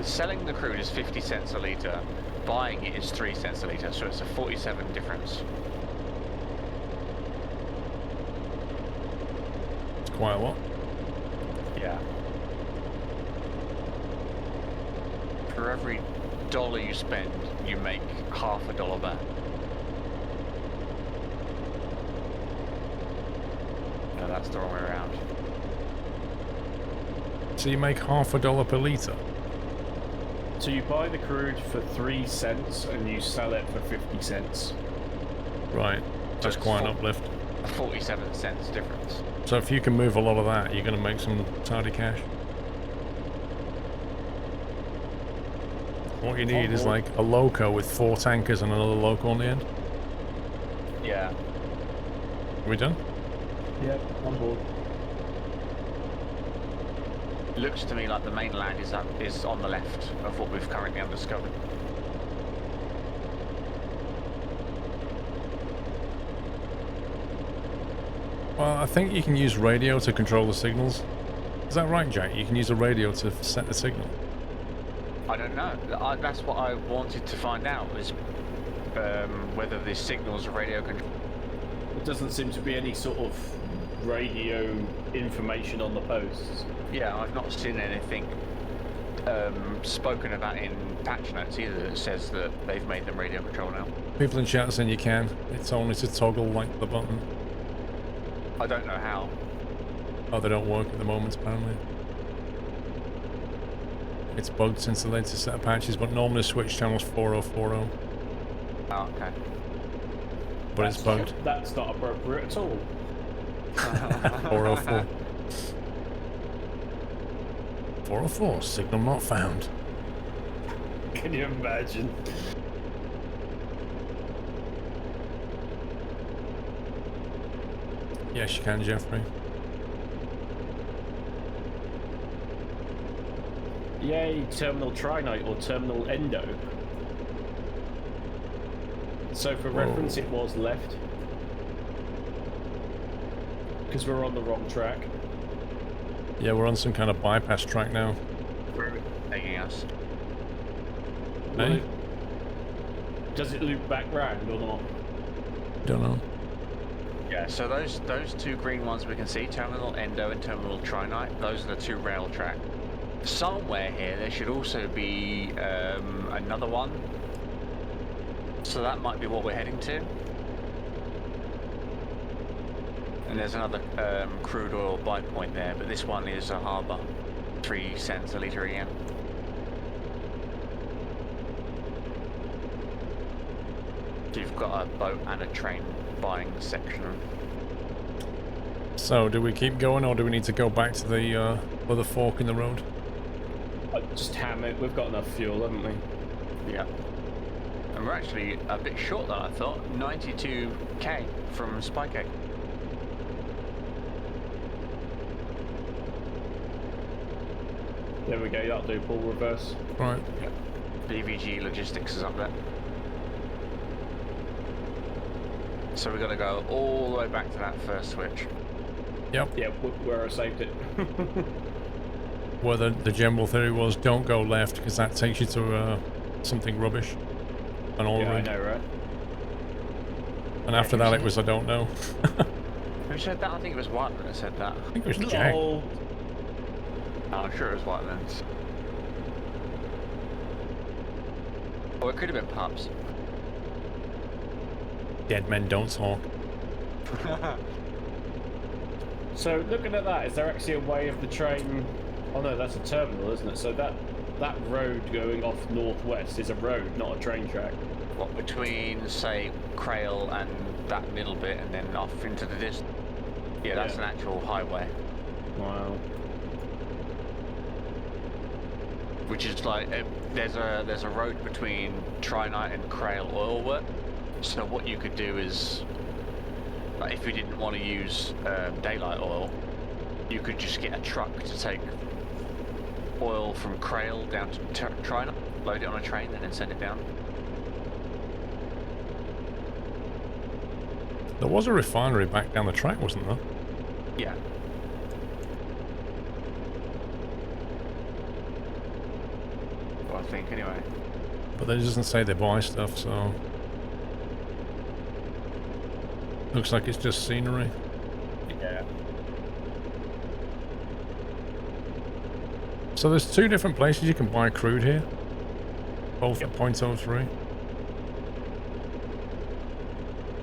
Selling the crude is 50 cents a litre. Buying it is 3 cents a litre, so it's a 47 difference. It's quite a lot. Yeah. For every dollar you spend, you make $0.50 back. No, that's the wrong way around. So you make $0.50 per litre? So you buy the crude for 3 cents and you sell it for 50 cents. Right. That's it's quite an four- uplift. A 47 cents difference. So if you can move a lot of that, you're going to make some tidy cash. What you need is like a loco with 4 tankers and another loco on the end. Yeah. Are we done? Yep, on board. Looks to me like the mainland is on the left of what we've currently undiscovered. Well, I think you can use radio to control the signals. Is that right, Jack? You can use a radio to set the signal. I don't know. That's what I wanted to find out, is whether the signals are radio controlled. There doesn't seem to be any sort of radio information on the posts. Yeah, I've not seen anything spoken about in patch notes either that says that they've made them radio control now. People in chat saying you can. It's only to toggle like the button. I don't know how. Oh, they don't work at the moment apparently. It's bugged since the latest set of patches, but normally switch channels 4040. Oh, okay. But it's bugged. That's not appropriate at all. 404. 404, signal not found. Can you imagine? Yes, you can, Jeffrey. Yay, terminal trinite or terminal endo. So for reference, it was left. Because we're on the wrong track. Yeah, we're on some kind of bypass track now. Where is it taking us? Hey? Does it loop back round or not? Don't know. Yeah, so those two green ones we can see, Terminal Endo and Terminal Trinite, those are the two rail track. Somewhere here there should also be another one. So that might be what we're heading to. And there's another crude oil buy point there, but this one is a harbour. 3 cents a litre again. You've got a boat and a train buying section. So, do we keep going, or do we need to go back to the other fork in the road? Just ham it. We've got enough fuel, haven't we? Yeah. And we're actually a bit short than I thought. 92k from Spycake. There we go. That'll do. Pull reverse. Right. Yeah. BVG Logistics is up there. So we're going to go all the way back to that first switch. Yep. Yeah, where I saved it. Where the general theory was, don't go left, because that takes you to something rubbish. An oil Yeah, I rig. know, right? And after that it was, I don't know. Who said that? I think it was Whiteman that said that. I think it was Jack. Lol. Oh, I'm sure it was Whiteman. Or it could have been Pups. Dead men don't talk. So looking at that, is there actually a way of the train? Oh no, that's a terminal, isn't it? So that road going off northwest is a road, not a train track. What, between, say, Crail and that middle bit and then off into the distance? Yeah, that's an actual highway. Wow. Which is like, there's a road between Trinite and Crail oil work. So what you could do is, like, if you didn't want to use daylight oil, you could just get a truck to take oil from Crail down to Trinite, load it on a train and then send it down. There was a refinery back down the track, wasn't there? Yeah. Well, I think anyway. But it doesn't say they buy stuff, so... Looks like it's just scenery. Yeah. So there's two different places you can buy crude here. Both at .03.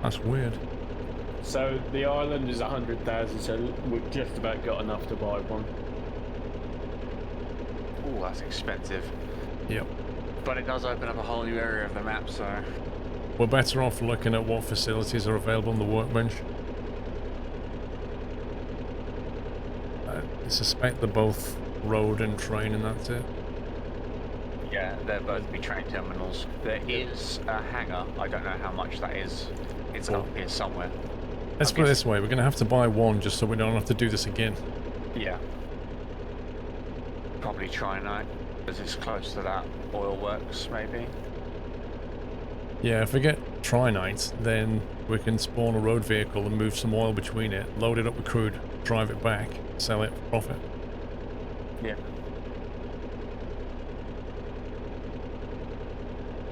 That's weird. So the island is 100,000, so we've just about got enough to buy one. Ooh, that's expensive. Yep. But it does open up a whole new area of the map, so... We're better off looking at what facilities are available on the workbench. I suspect they're both road and train, and that's it. Yeah, they'll both be train terminals. There is a hangar. I don't know how much that is. It's up here somewhere. Let's put it this way, we're going to have to buy one just so we don't have to do this again. Yeah. Probably Trinite, because it's close to that oil works, maybe. Yeah, if we get Trinite, then we can spawn a road vehicle and move some oil between it, load it up with crude, drive it back, sell it for profit. Yeah.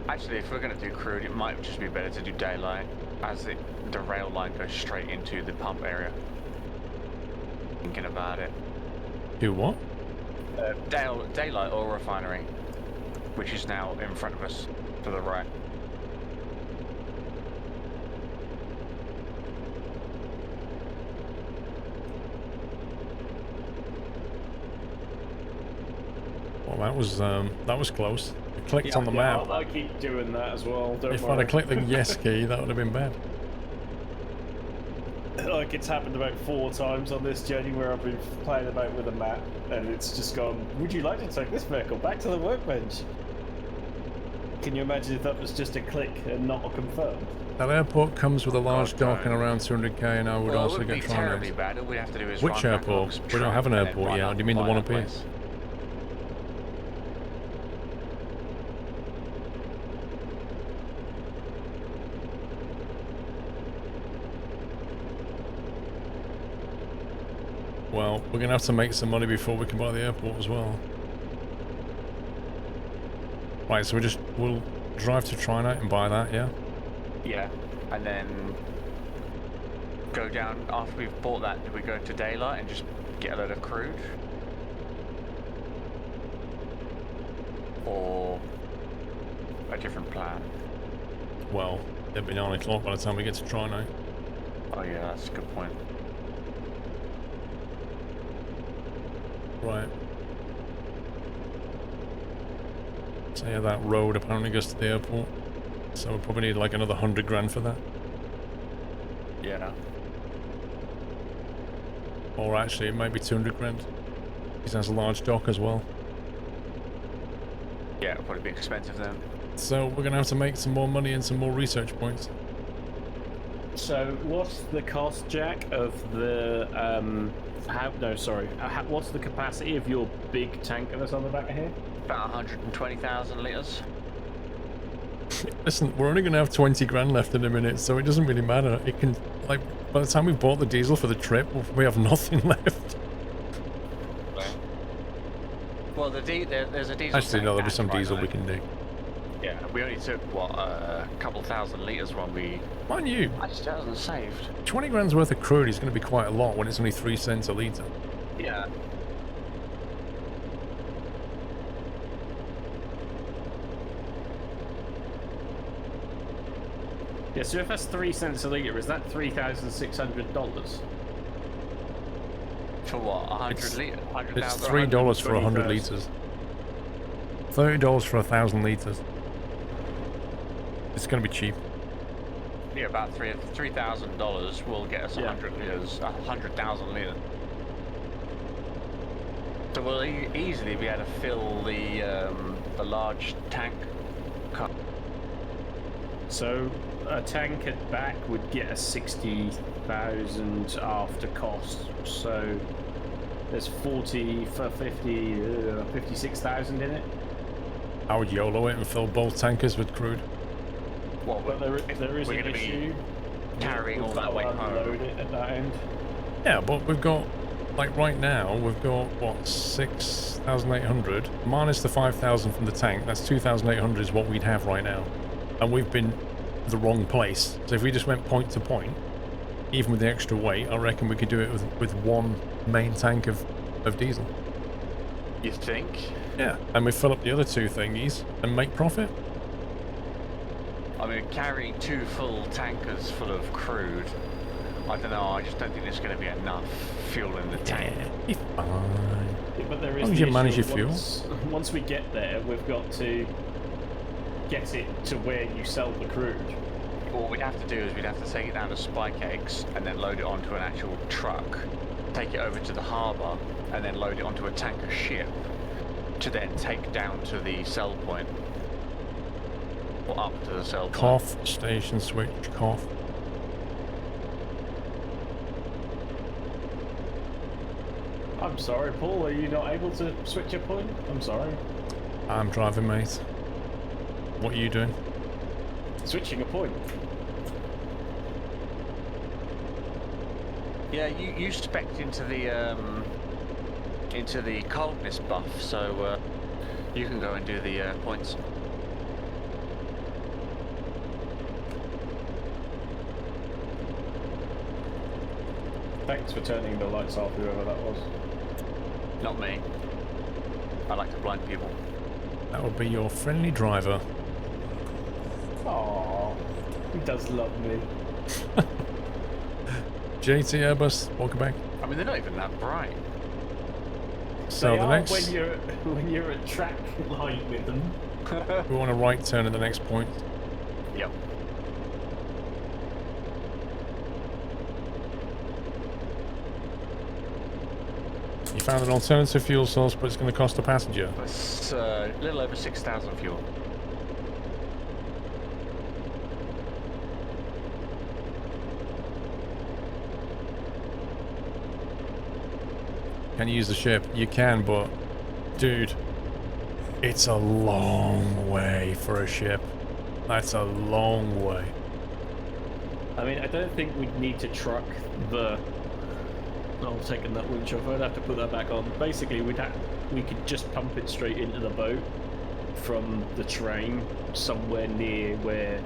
Actually, if we're going to do crude, it might just be better to do daylight, as the rail line goes straight into the pump area. Thinking about it. Do what? Daylight oil refinery, which is now in front of us to the right. Well, that was close. I clicked on the map. I keep doing that as well. Don't If I'd worry. have clicked the yes key, that would have been bad. Like, it's happened about 4 times on this journey where I've been playing about with a map, and it's just gone, would you like to take this vehicle back to the workbench? Can you imagine if that was just a click and not a confirm? That airport comes with a large God, dock and around 200k, and I would Well, also it wouldn't get be terribly Trinite. bad. All we'd have to do is Which run airport? backlogs, We don't have an train, and airport then yet. run Do you mean the up one by up here? place. Well, we're going to have to make some money before we can buy the airport as well. Right, so we'll drive to Trinite and buy that, yeah? Yeah, and then go down after we've bought that. Do we go to daylight and just get a load of crude, or a different plan? Well, it'll be 9 o'clock by the time we get to Trinite. Oh yeah, that's a good point. Right. So yeah, that road apparently goes to the airport. So we'll probably need like another 100 grand for that. Yeah. Or actually, it might be 200 grand. Because it has a large dock as well. Yeah, it'll probably be expensive then. So we're going to have to make some more money and some more research points. So what's the cost, Jack, of the what's the capacity of your big tanker that's on the back of here? About 120,000 litres. Listen, we're only going to have 20 grand left in a minute, so it doesn't really matter. It can, like, by the time we bought the diesel for the trip, we have nothing left. Well, there's a diesel. Actually, no, there'll be some right diesel now. we can dig. Yeah, we only took, what, a couple thousand litres when we... Mind you, Actually, that wasn't saved. 20 grand's worth of crude is going to be quite a lot when it's only 3 cents a litre. Yeah. Yeah, so if that's 3 cents a litre, is that $3,600? For what, 100 It's- litres? It's 100,000? $3 for 100 120,000. litres. $30 for 1,000 litres. It's going to be cheap. Yeah, about $3,000 will get us Yeah. 100 litres, 100,000 litres. So we'll easily be able to fill the large tank car. So a tank at back would get us 60,000 after cost. So there's 56,000 in it. I would YOLO it and fill both tankers with crude. What, But there is we're an going to be issue. carrying all We've that got weight to unload home. it at that end. Yeah, but we've got, like right now, we've got, what, 6,800? Minus the 5,000 from the tank, that's 2,800 is what we'd have right now. And we've been the wrong place. So if we just went point to point, even with the extra weight, I reckon we could do it with one main tank of diesel. You think? Yeah, and we fill up the other two thingies and make profit. I mean, carrying 2 full tankers full of crude, I don't know, I just don't think there's going to be enough fuel in the tank. Be fine. Yeah, but there is As long as the you manage issue your of fuel. once we get there, we've got to get it to where you sell the crude. What we'd have to do is we'd have to take it down to Spike Eggs and then load it onto an actual truck, take it over to the harbour, and then load it onto a tanker ship to then take down to the sell point. Or up to the sell point. Cough, station switch, cough. I'm sorry, Paul, are you not able to switch a point? I'm sorry. I'm driving, mate. What are you doing? Switching a point. Yeah, you spec'd into the coldness buff, so you can go and do the points. Thanks for turning the lights off, whoever that was. Not me. I like to blind people. That would be your friendly driver. Aww, he does love me. JT Airbus, welcome back. I mean, they're not even that bright. So They the are next, when you're at track light with them. we want a right turn at the next point. Yep. You found an alternative fuel source, but it's going to cost a passenger. It's a little over 6,000 fuel. Can you use the ship? You can, but dude, it's a long way for a ship. That's a long way. I mean, I don't think we'd need to truck the... Oh, taking that winch off, I'd have to put that back on. Basically, we could just pump it straight into the boat from the train somewhere near where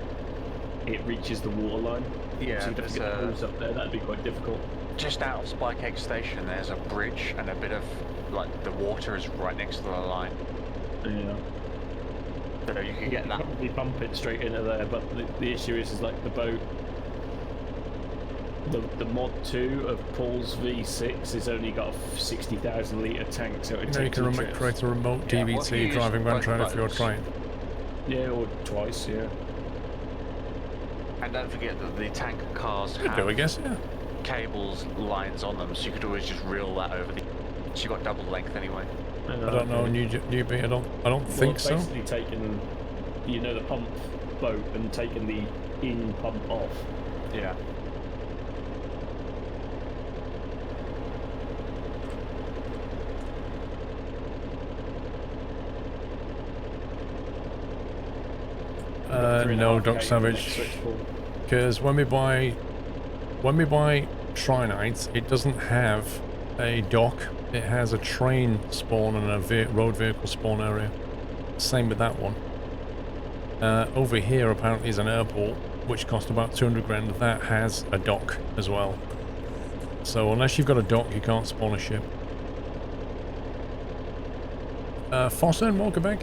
it reaches the waterline. Yeah, so you'd have there's to get the a, hose up there. That'd be quite difficult. just out of Spike Egg Station, there's a bridge and a bit of, like, the water is right next to the line. Yeah. So you could get You that. could probably pump it straight into there, but the issue is like the boat. The mod 2 of Paul's V6 has only got a 60,000 litre tank, so it You takes can two trips. create a remote Yeah, well, if you DVT use driving one both trailer for your boats- train. Yeah, or twice, yeah. And don't forget that the tanker cars Could do, I have guess, yeah. cables lines on them, so you could always just reel that over the. So you got double length anyway. I don't know, newbie. I don't think it's so. basically taking, the pump boat and taking the in pump off. Yeah. No, Doc Savage. Because when we buy Trinite, it doesn't have a dock. It has a train spawn and a road vehicle spawn area. Same with that one. Over here apparently is an airport, which cost about 200 grand. That has a dock as well. So unless you've got a dock, you can't spawn a ship. Fossa and Walkerbeck?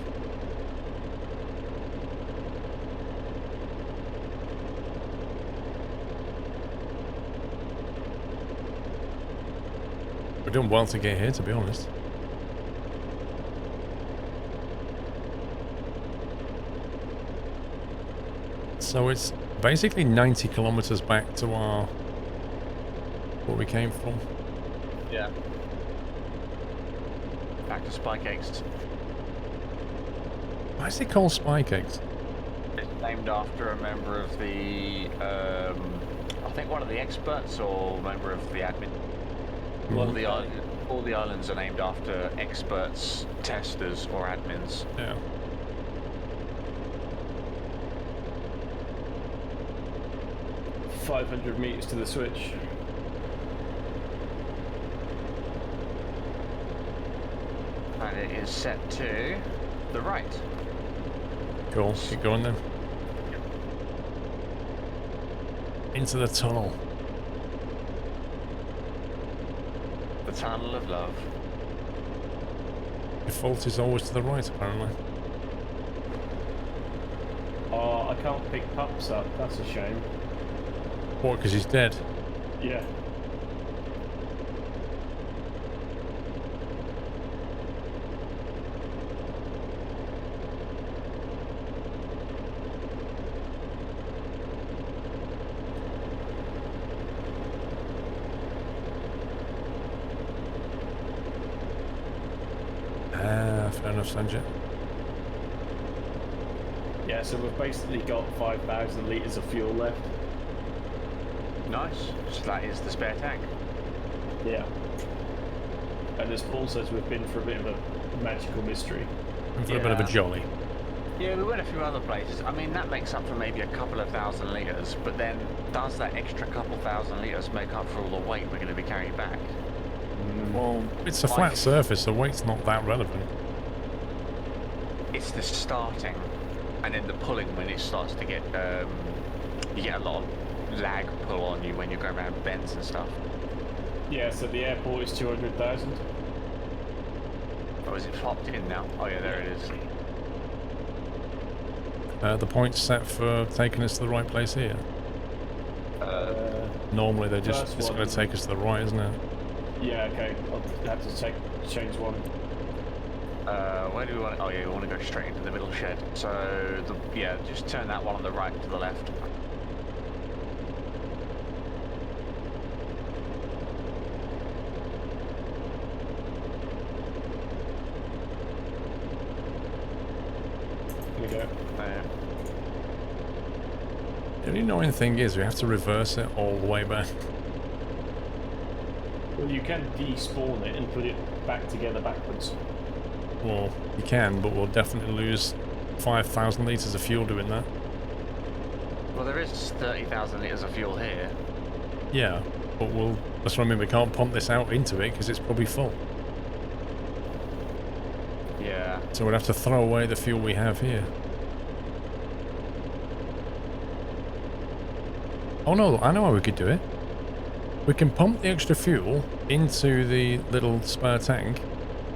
We're doing well to get here, to be honest. So it's basically 90 kilometers back to where we came from. Yeah. Back to Spike Eggs. Why is it called Spike Eggs? It's named after a member of the, I think one of the experts or member of the admin. All the islands are named after experts, testers, or admins. Yeah. $500 meters to the switch. And it is set to the right. Cool. Keep going then. Into the tunnel. The Tunnel of Love. Default is always to the right, apparently. Oh, I can't pick pups up. That's a shame. What, because he's dead? Yeah. Ah, fair enough, Sanjay. Yeah, so we've basically got 5,000 litres of fuel left. Nice. So that is the spare tank. Yeah. And as Paul says, we've been for a bit of a magical mystery. And for a bit of a Yeah. jolly. Yeah, we went a few other places. I mean, that makes up for maybe a couple of thousand litres, but then does that extra couple thousand litres make up for all the weight we're going to be carrying back? Well, it's a flat surface, so weight's not that relevant. It's the starting, and then the pulling when it starts to get, you get a lot of lag pull on you when you're going around bends and stuff. Yeah, so the airport is 200,000. Oh, is it popped in now? Oh yeah, there it is. The point's set for taking us to the right place here. Normally they're just, First it's one. going to take us to the right, isn't it? Yeah, okay. I'll have to change one. Where do we want to... Oh yeah, we want to go straight into the middle shed. So, yeah, just turn that one on the right to the left. Here we go. The only annoying thing is we have to reverse it all the way back. Well, you can despawn it and put it back together backwards. Well, you can, but we'll definitely lose 5,000 litres of fuel doing that. Well, there is 30,000 litres of fuel here. Yeah, but that's what I mean, we can't pump this out into it because it's probably full. Yeah. So we'd have to throw away the fuel we have here. Oh no, I know how we could do it. We can pump the extra fuel into the little spare tank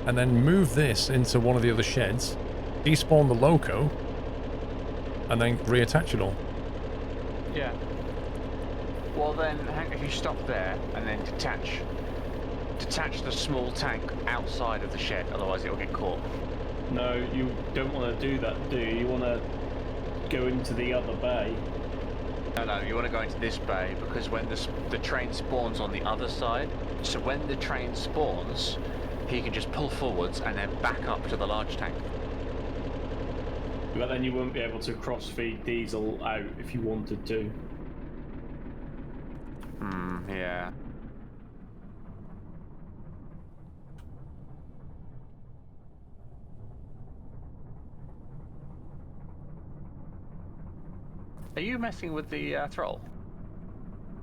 and then move this into one of the other sheds, despawn the loco, and then reattach it all. Yeah. Well then, if you stop there and then detach the small tank outside of the shed, otherwise it'll get caught. No, you don't want to do that, do you? You want to go into the other bay. No, you want to go into this bay because when the train spawns on the other side, so when the train spawns, he can just pull forwards and then back up to the large tank. But then you wouldn't be able to cross-feed diesel out if you wanted to. Yeah. Are you messing with the throttle?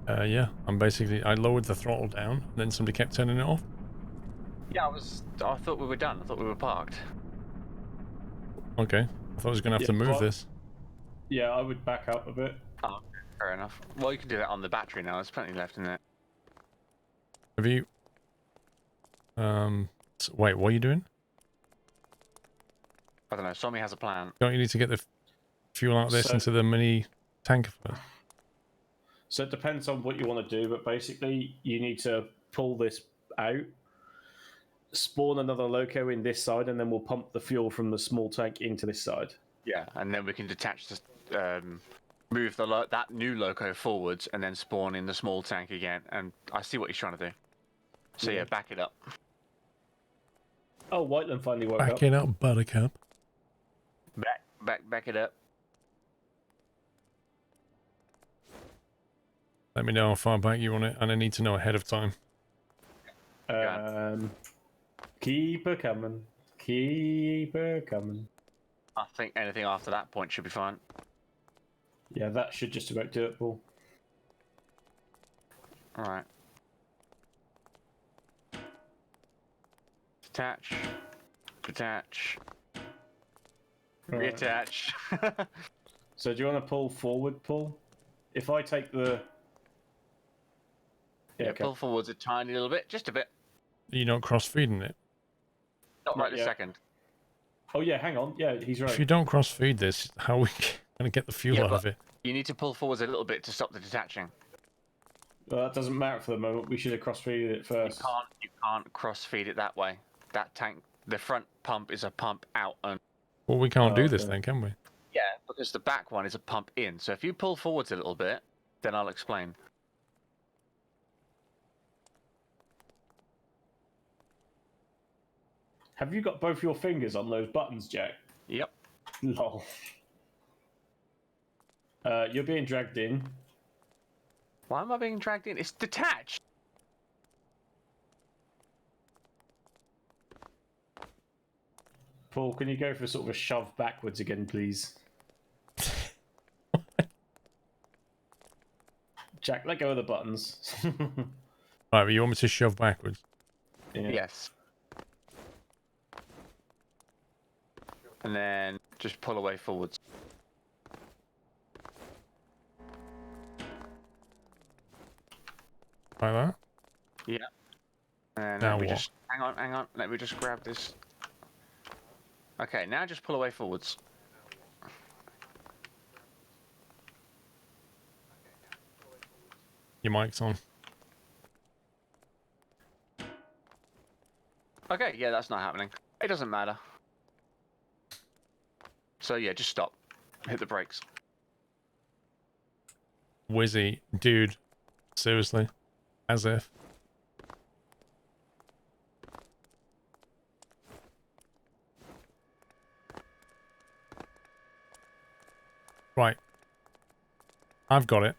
Yeah, I lowered the throttle down, then somebody kept turning it off. Yeah, I thought we were done. I thought we were parked. Okay, I thought I was going to have to move this. Yeah, I would back up a bit. Oh, fair enough. Well, you can do that on the battery now. There's plenty left in it. Have you... wait, what are you doing? I don't know. Somebody has a plan. Don't you need to get the fuel out of this into the mini tanker first? So it depends on what you want to do, but basically you need to pull this out, spawn another loco in this side, and then we'll pump the fuel from the small tank into this side. Yeah, and then we can detach the, move that new loco forwards, and then spawn in the small tank again. And I see what he's trying to do. So yeah, back it up. Oh, Whiteland finally woke up. Back it up, Buttercup. Back it up. Let me know how far back you want it, and I need to know ahead of time. Keep her coming. Keep her coming. I think anything after that point should be fine. Yeah, that should just about do it, Paul. Alright. Detach. Detach. Right. Reattach. So do you want to pull forward, Paul? If I take the... Yeah, okay. pull forwards a tiny little bit, just a bit. You're not cross-feeding it. Not right this yet. second. Oh yeah, hang on. Yeah, he's right. If you don't cross-feed this, how are we going to get the fuel out of it? You need to pull forwards a little bit to stop the detaching. Well, that doesn't matter for the moment. We should have cross-feeded it first. You can't cross-feed it that way. That tank, the front pump is a pump out and... Well, we can't do this okay. then, can we? Yeah, because the back one is a pump in. So if you pull forwards a little bit, then I'll explain. Have you got both your fingers on those buttons, Jack? Yep. Lol. You're being dragged in. Why am I being dragged in? It's detached. Paul, can you go for sort of a shove backwards again, please? Jack, let go of the buttons. Right, but you want me to shove backwards? Yeah. Yes. And then just pull away forwards. Like that? Yeah. And Now let me what? just hang on. Let me just grab this. Okay, now just pull away forwards. Your mic's on. Okay, yeah, that's not happening. It doesn't matter. So yeah, just stop. Hit the brakes. Wizzy, dude. Seriously? As if. Right. I've got it.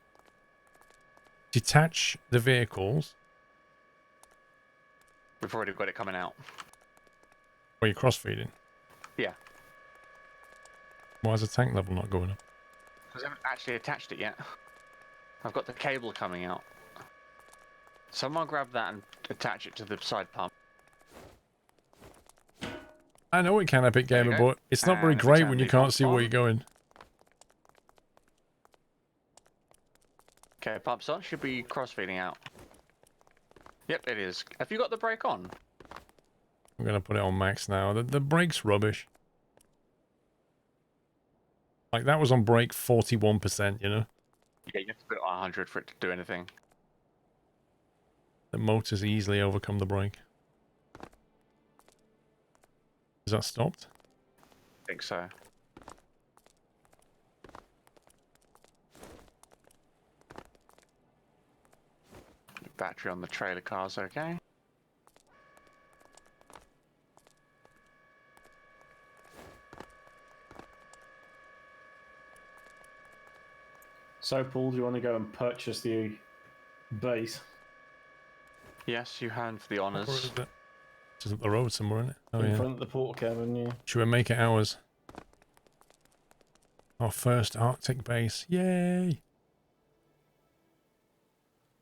Detach the vehicles. We've already got it coming out. Or you're cross-feeding. Yeah. Why is the tank level not going up? Because I haven't actually attached it yet. I've got the cable coming out. Someone grab that and attach it to the side pump. I know it can, Epic There you Gamer, go. but it's not very And if we great turn when you the can't pumps see where on- you're going. Okay, pumps on. Should be cross-feeding out. Yep, it is. Have you got the brake on? I'm gonna put it on max now. The brake's rubbish. Like, that was on brake 41%, you know? Yeah, you have to put it on 100 for it to do anything. The motor's easily overcome the brake. Is that stopped? I think so. Battery on the trailer car's okay. So, Paul, do you want to go and purchase the base? Yes, you hand for the Where is honours. it? It's up the road somewhere, isn't it? Oh, In yeah. front of the port cabin, yeah. Should we make it ours? Our first Arctic base. Yay!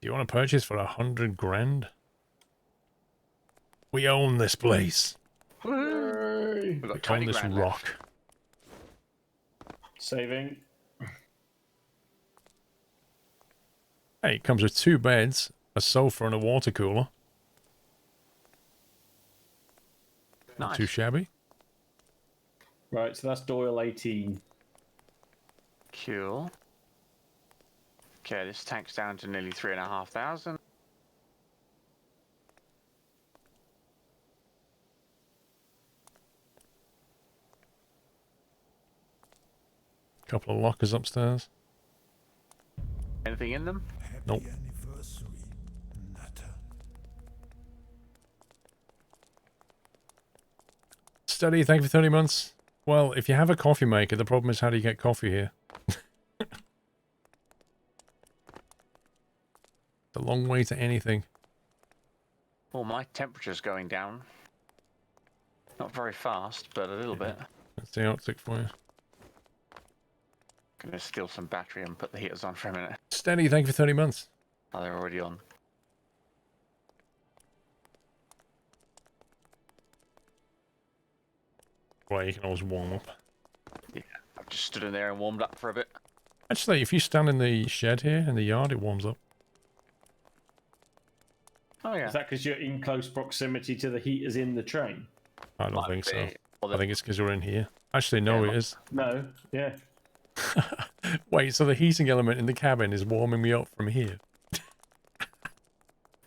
Do you want to purchase for 100 grand? We own this place. Yay! We've got We 20 own this grand rock. left. Saving. Hey, it comes with 2 beds, a sofa and a water cooler. Not Nice. too shabby. Right, so that's Doyle 18. Cool. Okay, this tank's down to nearly 3,500. Couple of lockers upstairs. Anything in them? Nope. Anniversary, Nutter. Study, thank you for 30 months. Well, if you have a coffee maker, the problem is how do you get coffee here? It's a long way to anything. Well, my temperature's going down. Not very fast, but a little bit. That's the Arctic for you. Gonna steal some battery and put the heaters on for a minute. Steady, thank you for 30 months. Oh, they're already on. Well, you can always warm up. Yeah, I've just stood in there and warmed up for a bit. Actually, if you stand in the shed here, in the yard, it warms up. Oh yeah. Is that because you're in close proximity to the heaters in the train? I don't Might think so. be. Well, I think it's because you're in here. Actually, no, Yeah, it is. No, yeah. Wait, so the heating element in the cabin is warming me up from here?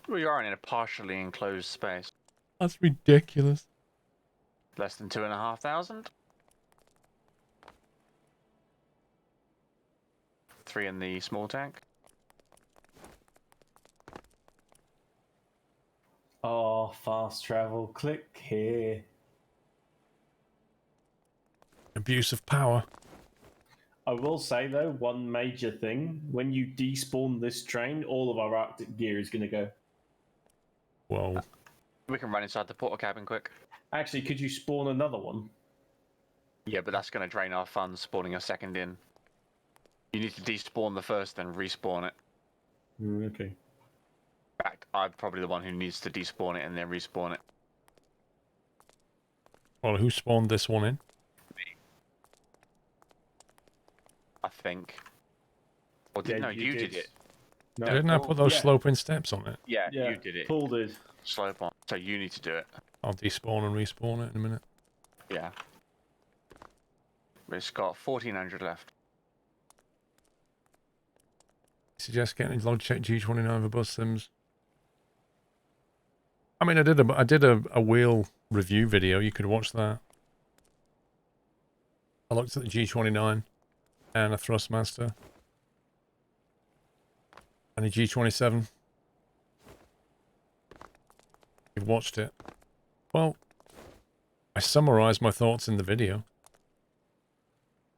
we are in a partially enclosed space. That's ridiculous. Less than 2,500. 3 in the small tank. Oh, fast travel. Click here. Abuse of power. I will say, though, one major thing. When you despawn this train, all of our Arctic gear is going to go. Whoa. We can run inside the portal cabin quick. Actually, could you spawn another one? Yeah, but that's going to drain our funds spawning a second in. You need to despawn the first, then respawn it. Okay. In fact, I'm probably the one who needs to despawn it and then respawn it. Well, who spawned this one in? I think. Or did, no, you did it. No, Didn't I Paul- put those yeah, sloping steps on it? Yeah, Yeah, you did it. Paul did. Slope on. So you need to do it. I'll despawn and respawn it in a minute. Yeah. But it's got 1,400 left. Suggest getting Logitech G29 for bus sims. I mean, I did a wheel review video. You could watch that. I looked at the G29 and a Thrustmaster and a G27. You've watched it. Well, I summarised my thoughts in the video.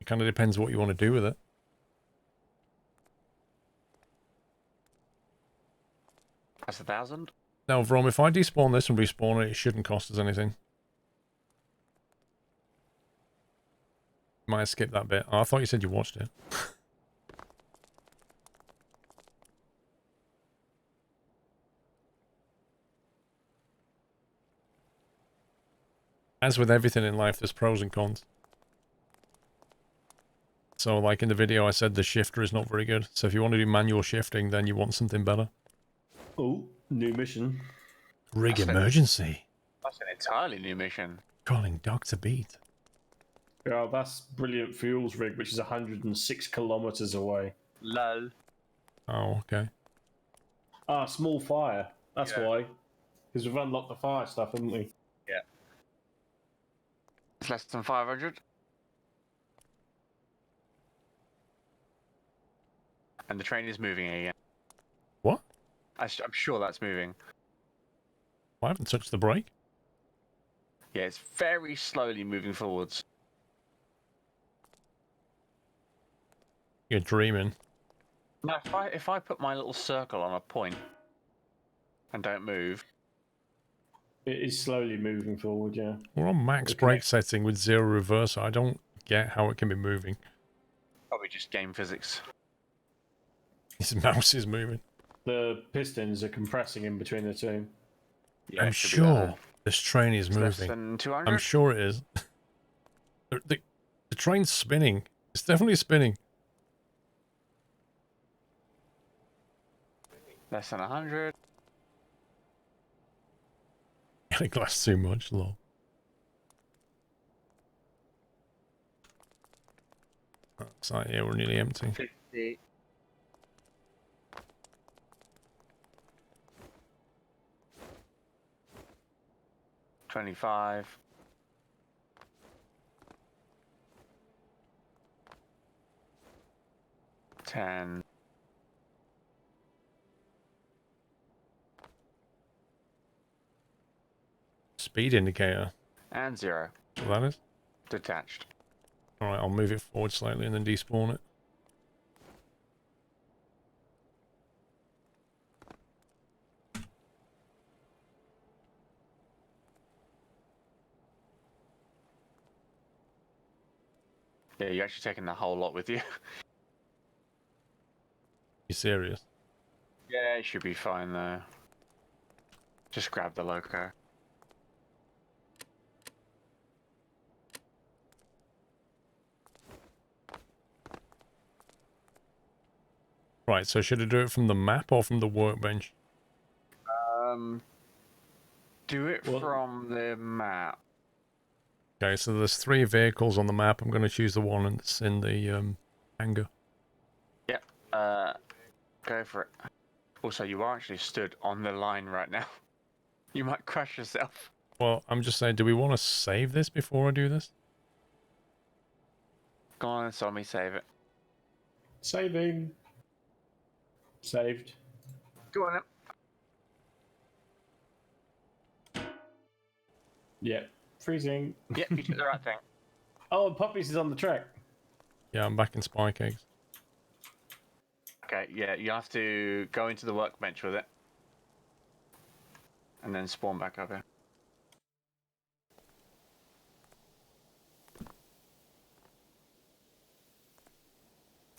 It kind of depends what you want to do with it. That's 1,000. Now, Vrom, if I despawn this and respawn it, it shouldn't cost us anything. Might have skipped that bit. Oh, I thought you said you watched it. As with everything in life, there's pros and cons. So, like in the video, I said the shifter is not very good. So if you want to do manual shifting, then you want something better. Oh, new mission. Rig That's emergency. That's an entirely new mission. Calling Dr. Beat. Oh, that's Brilliant Fuels rig, which is 106 kilometers away. Lol. Oh, okay. Ah, small fire. That's Yeah. why. Because we've unlocked the fire stuff, haven't we? Yeah. It's less than 500. And the train is moving again. What? I'm sure that's moving. I haven't touched the brake. Yeah, it's very slowly moving forwards. You're dreaming. Now, if I put my little circle on a point and don't move, It is slowly moving forward, yeah. We're on max Okay. brake setting with 0 reverse. I don't get how it can be moving. probably just game physics. His mouse is moving. The pistons are compressing in between the two. Yeah, I'm it should be sure better. this train is It's less moving. than 200. I'm sure it is. The train's spinning. It's definitely spinning. Less than 100. Getting glass too much, lol. It's like, yeah, we're nearly empty. 50. $25. $10. Speed indicator. And 0. What that is? Detached. Alright, I'll move it forward slightly and then despawn it. Yeah, you're actually taking the whole lot with you. You serious? Yeah, it should be fine though. Just grab the loco. Right, so should I do it from the map or from the workbench? Do it Well- from the map. Okay, so there's 3 vehicles on the map. I'm going to choose the one that's in the hangar. Yep. Go for it. Also, you are actually stood on the line right now. You might crash yourself. Well, I'm just saying, do we want to save this before I do this? Go on, Sommy, save it. Saving. Saved. Go on. Yeah. Freezing. Yep, you did the right thing. Oh, and Puppies is on the track. Yeah, I'm back in spike eggs. Okay, yeah, you have to go into the workbench with it. And then spawn back up here.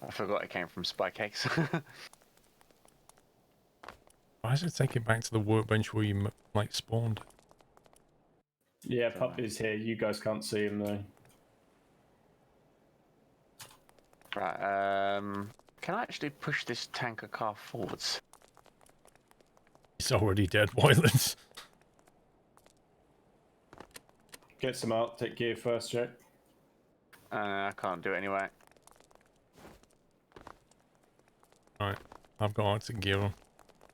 I forgot it came from spy cakes. Why does it take it back to the workbench where you, like, spawned? Yeah, Puppy's here. You guys can't see him though. Right, can I actually push this tanker car forwards? It's already dead, Wylands. Get some Arctic gear first, Jack. I can't do it anyway. Alright, I've got Arctic gear on.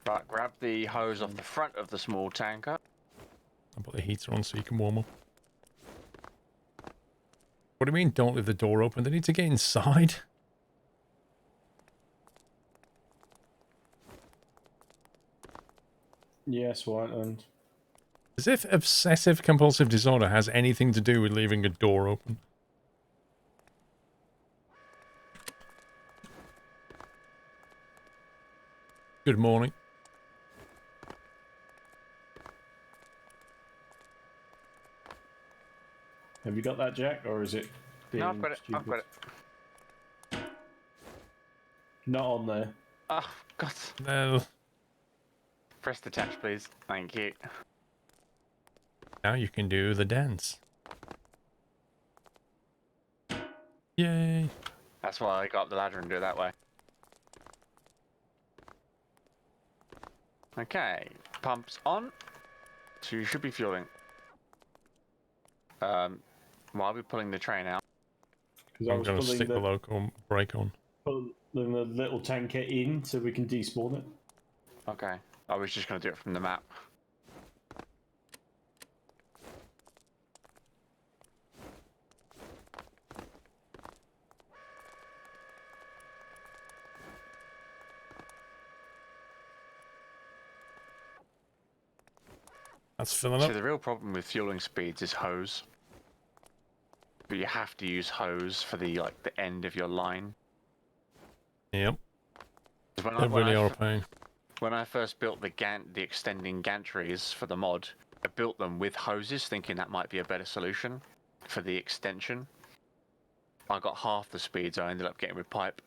Right, grab the hose off the front of the small tanker. I'll put the heater on so you can warm up. What do you mean, don't leave the door open? They need to get inside. Yes, Whiteland. As if obsessive compulsive disorder has anything to do with leaving a door open. Good morning. Have you got that, Jack, or is it? No, I've being got it. I've got stupid? it. Not on there. Oh, God. No. Press detach, please. Thank you. Now you can do the dance. Yay. That's why I got up the ladder and do it that way. Okay, pumps on. So you should be fueling. While we're pulling the train out. Because I I'm was going to pulling stick the local brake on. pulling the little tanker in so we can despawn it. Okay, I was just going to do it from the map. That's filling So up. the real problem with fueling speeds is hose. But you have to use hose for the end of your line. Yep. 'Cause They really are a pain. When I first built the extending gantries for the mod, I built them with hoses, thinking that might be a better solution for the extension. I got half the speeds I ended up getting with pipe.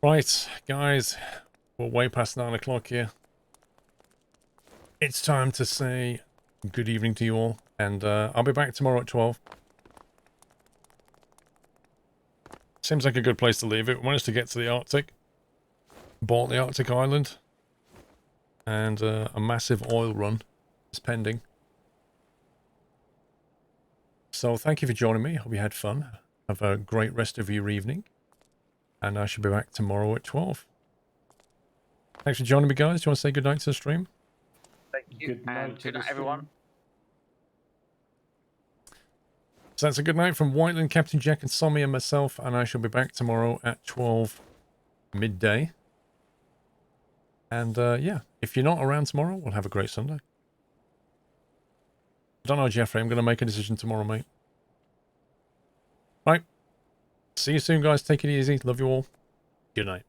Right, guys, we're way past 9 o'clock here. It's time to say good evening to you all, and I'll be back tomorrow at 12. Seems like a good place to leave it. We managed to get to the Arctic, bought the Arctic island, and a massive oil run is pending. So thank you for joining me. Hope you had fun. Have a great rest of your evening, and I shall be back tomorrow at 12. Thanks for joining me, guys. Do you want to say goodnight to the stream? Thank you. Good night, Good night, everyone. So that's a good night from Whiteland, Captain Jack, and Sommy, and myself, and I shall be back tomorrow at 12 midday. And yeah, if you're not around tomorrow, we'll have a great Sunday. I don't know, Jeffrey. I'm going to make a decision tomorrow, mate. Right. See you soon, guys. Take it easy. Love you all. Good night.